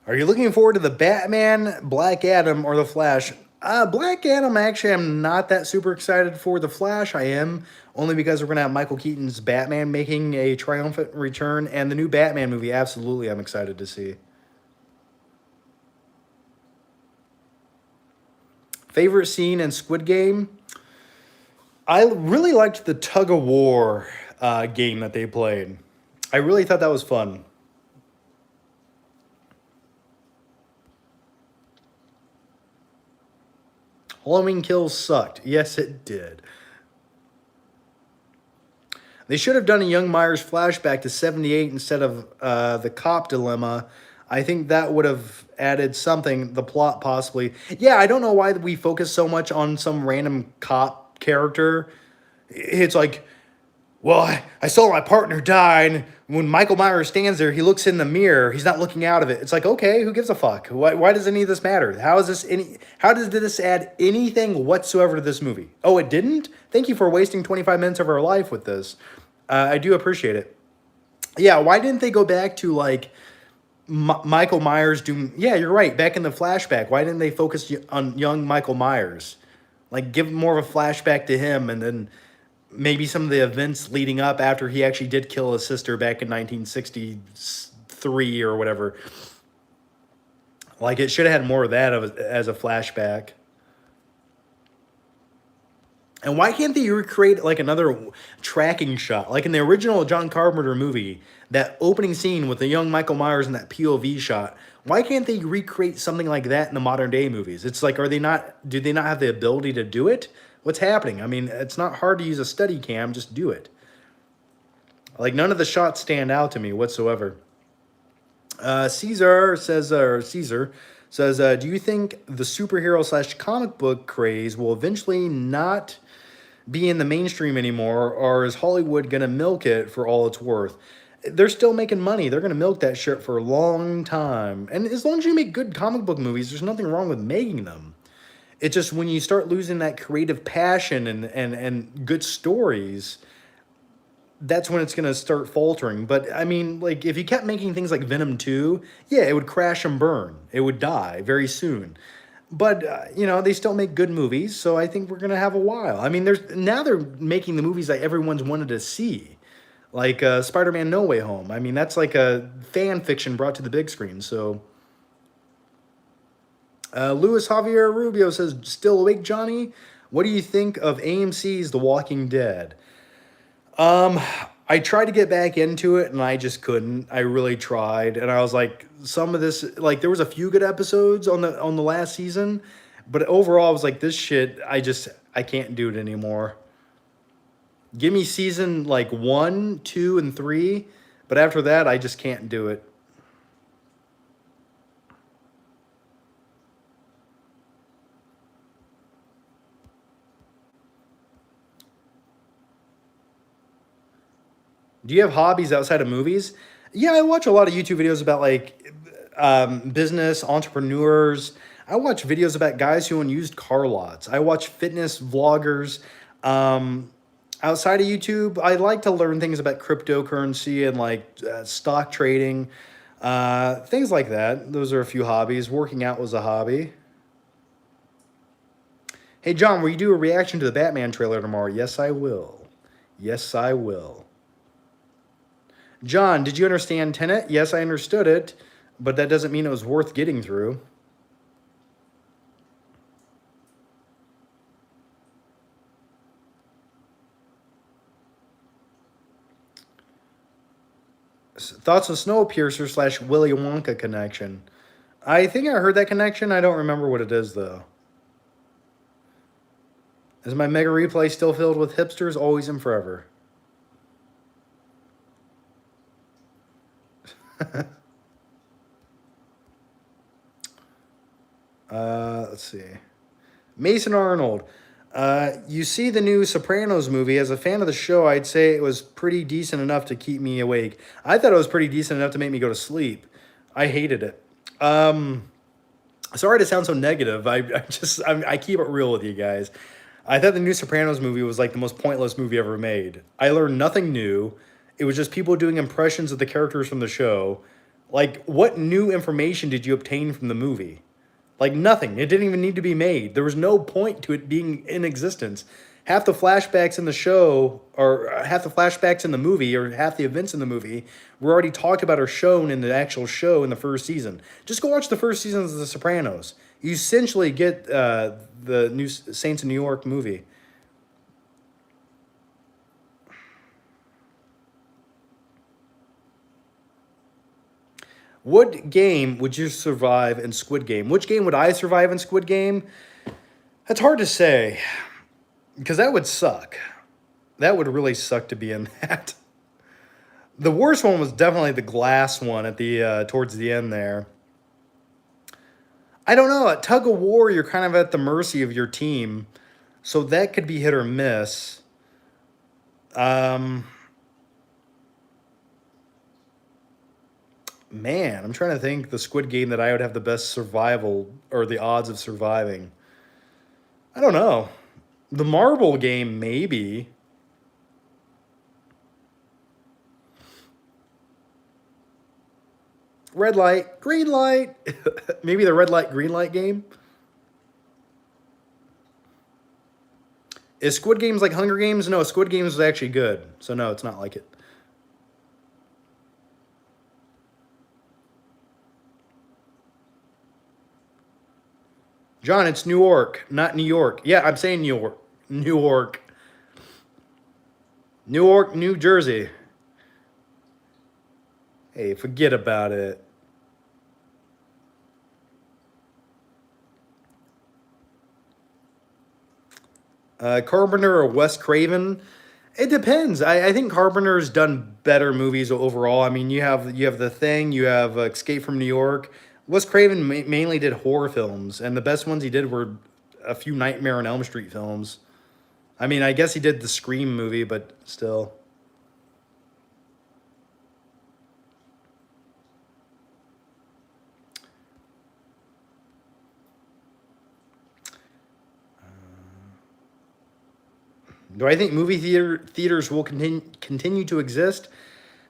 S1: Are you looking forward to the Batman, Black Adam, or the Flash? Black Adam, actually, I'm not that super excited for. The Flash, I am, only because we're going to have Michael Keaton's Batman making a triumphant return, and the new Batman movie, absolutely, I'm excited to see. Favorite scene in Squid Game? I really liked the tug of war game that they played. I really thought that was fun. Halloween Kills sucked. Yes, it did. They should have done a young Myers flashback to 78 instead of the cop dilemma. I think that would have added something, the plot possibly. Yeah, I don't know why we focus so much on some random cop character. It's like, well, I saw my partner die, and when Michael Myers stands there, he looks in the mirror. He's not looking out of it. It's like, okay, who gives a fuck? Why does any of this matter? How does this add anything whatsoever to this movie? Oh, it didn't? Thank you for wasting 25 minutes of our life with this. I do appreciate it. Yeah, why didn't they go back to, like, Michael Myers doing... Yeah, you're right, back in the flashback. Why didn't they focus on young Michael Myers? Like, give more of a flashback to him, and then maybe some of the events leading up after he actually did kill his sister back in 1963 or whatever. Like, it should have had more of that as a flashback. And why can't they recreate, like, another tracking shot? Like in the original John Carpenter movie, that opening scene with the young Michael Myers in that POV shot, why can't they recreate something like that in the modern day movies? It's like, do they not have the ability to do it? What's happening? I mean, it's not hard to use a steady cam, just do it. Like, none of the shots stand out to me whatsoever. Caesar says, do you think the superhero / comic book craze will eventually not be in the mainstream anymore, or is Hollywood going to milk it for all it's worth? They're still making money. They're going to milk that shit for a long time. And as long as you make good comic book movies, there's nothing wrong with making them. It's just when you start losing that creative passion and good stories, that's when it's going to start faltering. But, I mean, like, if you kept making things like Venom 2, yeah, it would crash and burn. It would die very soon. But, they still make good movies, so I think we're going to have a while. I mean, now they're making the movies that everyone's wanted to see. Like Spider-Man No Way Home. I mean, that's like a fan fiction brought to the big screen, so... Luis Javier Rubio says, still awake, Johnny? What do you think of AMC's The Walking Dead? I tried to get back into it, and I just couldn't. I really tried, and I was like, some of this, like, there was a few good episodes on the last season, but overall, I was like, this shit, I can't do it anymore. Give me season, like, 1, 2, and 3, but after that, I just can't do it. Do you have hobbies outside of movies? Yeah, I watch a lot of YouTube videos about, like, business, entrepreneurs. I watch videos about guys who own used car lots. I watch fitness vloggers. Outside of YouTube, I like to learn things about cryptocurrency and, like, stock trading, things like that. Those are a few hobbies. Working out was a hobby. Hey, John, will you do a reaction to the Batman trailer tomorrow? Yes, I will. Yes, I will. John, did you understand Tenet? Yes, I understood it, but that doesn't mean it was worth getting through. Thoughts on Snowpiercer / Willy Wonka connection? I think I heard that connection. I don't remember what it is, though. Is my Mega Replay still filled with hipsters always and forever? Let's see. Mason Arnold. You see the new Sopranos movie. As a fan of the show, I'd say it was pretty decent enough to keep me awake. I thought it was pretty decent enough to make me go to sleep. I hated it. Sorry to sound so negative. I keep it real with you guys. I thought the new Sopranos movie was like the most pointless movie ever made. I learned nothing new. It was just people doing impressions of the characters from the show. Like, what new information did you obtain from the movie? Like, nothing. It didn't even need to be made. There was no point to it being in existence. Half the flashbacks in the show, or half the flashbacks in the movie, or half the events in the movie, were already talked about or shown in the actual show in the first season. Just go watch the first season of The Sopranos. You essentially get the new Saints of New York movie. What game would you survive in Squid Game? Which game would I survive in Squid Game? That's hard to say, because that would suck. That would really suck to be in that. The worst one was definitely the glass one at the towards the end there. I don't know. At tug of war, you're kind of at the mercy of your team, so that could be hit or miss. Um, Man, I'm trying to think the Squid Game that I would have the best survival or the odds of surviving. I don't know. The marble game, maybe. Red light, green light. Maybe the red light, green light game. Is Squid Games like Hunger Games? No, Squid Games is actually good. So no, it's not like it. John, it's New York, not New York. Yeah, I'm saying New York. New York. Newark, New Jersey. Hey, forget about it. Carpenter or Wes Craven? It depends. I think Carpenter's done better movies overall. I mean, you have The Thing, you have Escape from New York. Wes Craven mainly did horror films, and the best ones he did were a few Nightmare on Elm Street films. I mean, I guess he did the Scream movie, but still. Do I think movie theaters will continue to exist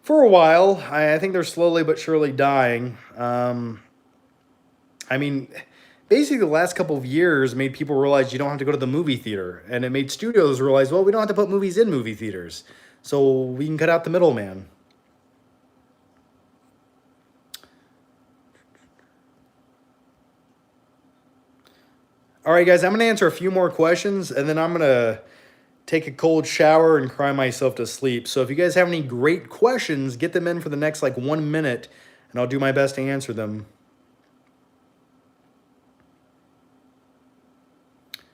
S1: for a while? I think they're slowly but surely dying. I mean, basically, the last couple of years made people realize you don't have to go to the movie theater, and it made studios realize, well, we don't have to put movies in movie theaters, so we can cut out the middleman. All right, guys, I'm gonna answer a few more questions, and then I'm gonna take a cold shower and cry myself to sleep. So if you guys have any great questions, get them in for the next like 1 minute, and I'll do my best to answer them.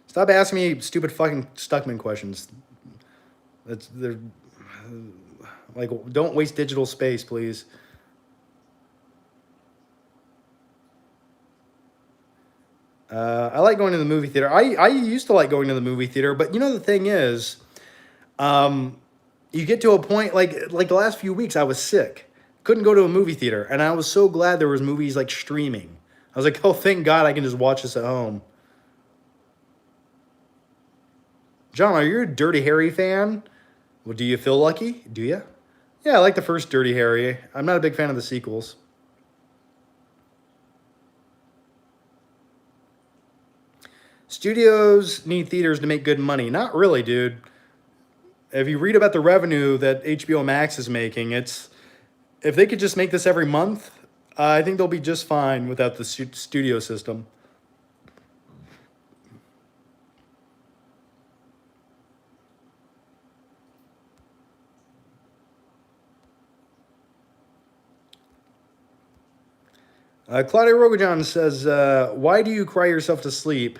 S1: Stop asking me stupid fucking Stuckman questions. They're like, don't waste digital space, please. I like going to the movie theater. I used to like going to the movie theater, but you know the thing is, um, you get to a point like the last few weeks I was sick, couldn't go to a movie theater, and I was so glad there was movies like streaming. I was like, oh, thank God I can just watch this at home. John, are you a Dirty Harry fan? Well, do you feel lucky? Do you? Yeah, I like the first Dirty Harry. I'm not a big fan of the sequels. Studios need theaters to make good money. Not really, dude. If you read about the revenue that HBO Max is making, it's if they could just make this every month, I think they'll be just fine without the studio system. Claudia Rogajon says, "Why do you cry yourself to sleep?"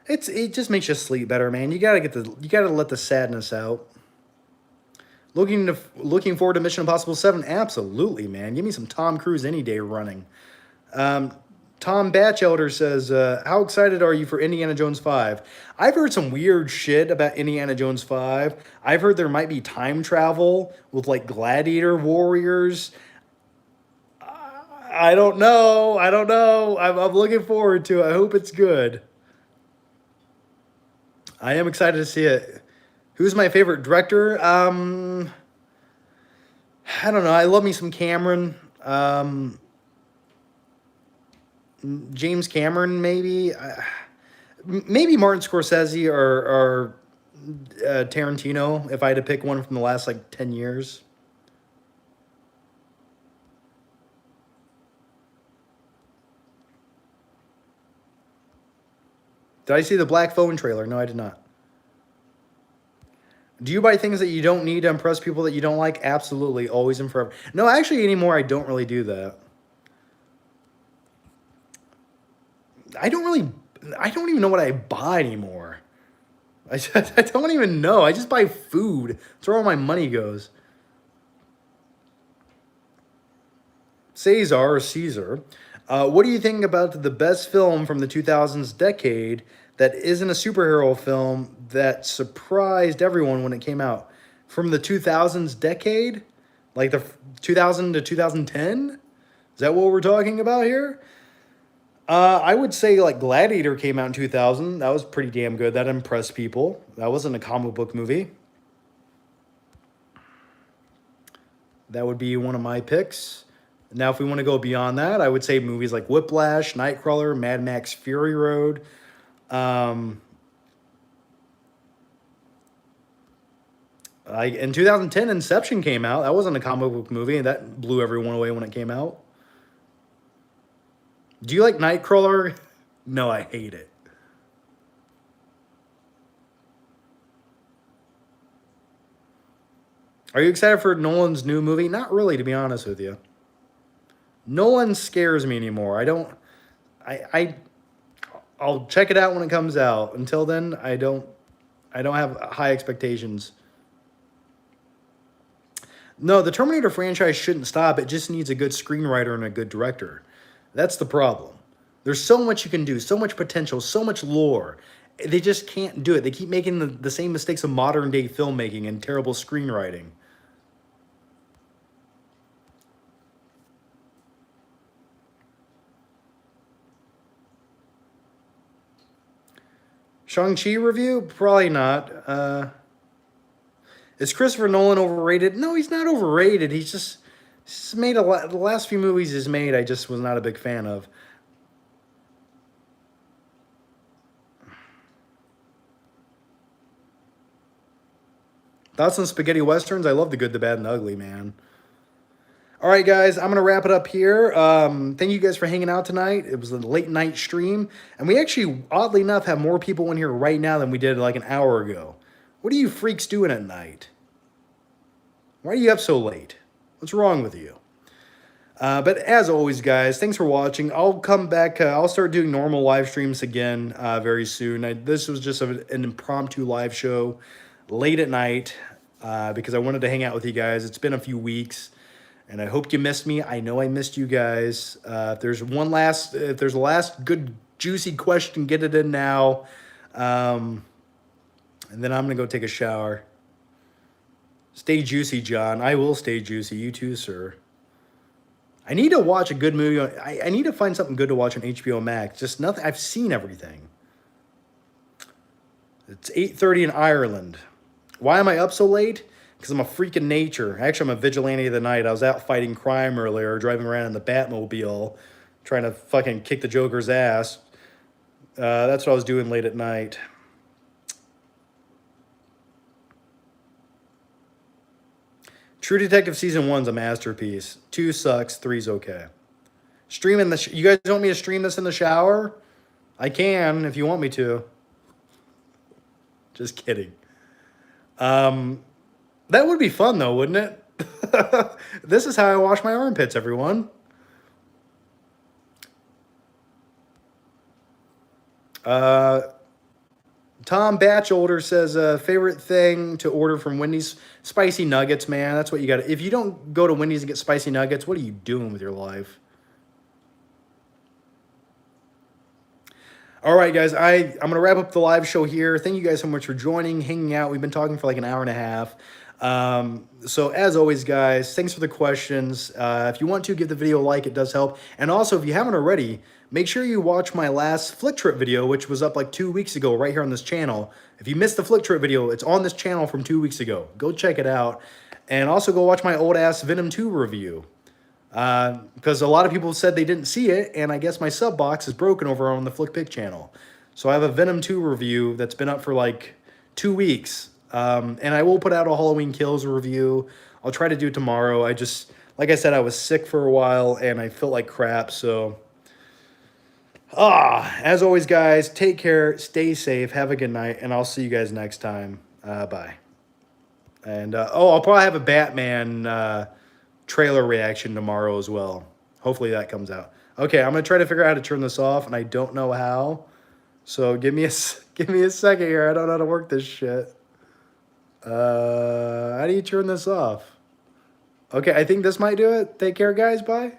S1: It just makes you sleep better, man. You gotta let the sadness out. Looking forward to Mission Impossible 7? Absolutely, man. Give me some Tom Cruise any day running. Um, Tom Batchelder says, how excited are you for Indiana Jones 5? I've heard some weird shit about Indiana Jones 5. I've heard there might be time travel with like gladiator warriors. I don't know. I don't know. I'm looking forward to it. I hope it's good. I am excited to see it. Who's my favorite director? I don't know. I love me some Cameron. James Cameron, maybe. Maybe Martin Scorsese or Tarantino, if I had to pick one from the last like 10 years. Did I see the Black Phone trailer? No, I did not. Do you buy things that you don't need to impress people that you don't like? Absolutely, always and forever. No, actually, anymore, I don't really do that. I don't really, I don't even know what I buy anymore. I don't even know. I just buy food. That's where all my money goes. Cesar or Caesar. What do you think about the best film from the 2000s decade that isn't a superhero film that surprised everyone when it came out? From the 2000s decade? Like the 2000 to 2010? Is that what we're talking about here? I would say like Gladiator came out in 2000. That was pretty damn good. That impressed people. That wasn't a comic book movie. That would be one of my picks. Now, if we want to go beyond that, I would say movies like Whiplash, Nightcrawler, Mad Max Fury Road. In 2010, Inception came out. That wasn't a comic book movie, and that blew everyone away when it came out. Do you like Nightcrawler? No, I hate it. Are you excited for Nolan's new movie? Not really, to be honest with you. Nolan scares me anymore. I don't. I'll check it out when it comes out. Until then, I don't. I don't have high expectations. No, the Terminator franchise shouldn't stop. It just needs a good screenwriter and a good director. That's the problem. There's so much you can do, so much potential, so much lore. They just can't do it. They keep making the same mistakes of modern day filmmaking and terrible screenwriting. Shang-Chi review? Probably not. Is Christopher Nolan overrated? No, he's not overrated. He's made a lot. The last few movies he's made, I just was not a big fan of. Thoughts on spaghetti westerns? I love the good, the bad, and the ugly, man. All right, guys, I'm going to wrap it up here. Thank you guys for hanging out tonight. It was a late night stream. And we actually, oddly enough, have more people in here right now than we did like an hour ago. What are you freaks doing at night? Why are you up so late? What's wrong with you? But as always, guys, thanks for watching. I'll come back. I'll start doing normal live streams again very soon. This was just an impromptu live show late at night because I wanted to hang out with you guys. It's been a few weeks, and I hope you missed me. I know I missed you guys. If there's a last good juicy question, get it in now, and then I'm gonna go take a shower. Stay juicy, John. I will stay juicy. You too, sir. I need to watch a good movie. I need to find something good to watch on HBO Max. Just nothing. I've seen everything. It's 8:30 in Ireland. Why am I up so late? Because I'm a freak of nature. Actually, I'm a vigilante of the night. I was out fighting crime earlier, driving around in the Batmobile, trying to fucking kick the Joker's ass. That's what I was doing late at night. True Detective Season 1's a masterpiece. 2 sucks, 3's okay. Streaming you guys want me to stream this in the shower? I can if you want me to. Just kidding. That would be fun though, wouldn't it? This is how I wash my armpits, everyone. Tom Batcholder says, favorite thing to order from Wendy's? Spicy nuggets, man. That's what you got. If you don't go to Wendy's and get spicy nuggets, what are you doing with your life? All right, guys, I'm going to wrap up the live show here. Thank you guys so much for joining, hanging out. We've been talking for like an hour and a half. So as always, guys, thanks for the questions. If you want to, give the video a like. It does help. And also, if you haven't already, make sure you watch my last Flick Trip video, which was up like 2 weeks ago right here on this channel. If you missed the Flick Trip video, it's on this channel from 2 weeks ago. Go check it out. And also go watch my old-ass Venom 2 review. Because a lot of people said they didn't see it, and I guess my sub box is broken over on the Flick Pick channel. So I have a Venom 2 review that's been up for like 2 weeks. And I will put out a Halloween Kills review. I'll try to do it tomorrow. Like I said, I was sick for a while, and I felt like crap, so... as always, guys, take care, stay safe, have a good night, and I'll see you guys next time. Bye. And, I'll probably have a Batman trailer reaction tomorrow as well. Hopefully that comes out. Okay, I'm going to try to figure out how to turn this off, and I don't know how. So give me a second here. I don't know how to work this shit. How do you turn this off? Okay, I think this might do it. Take care, guys. Bye.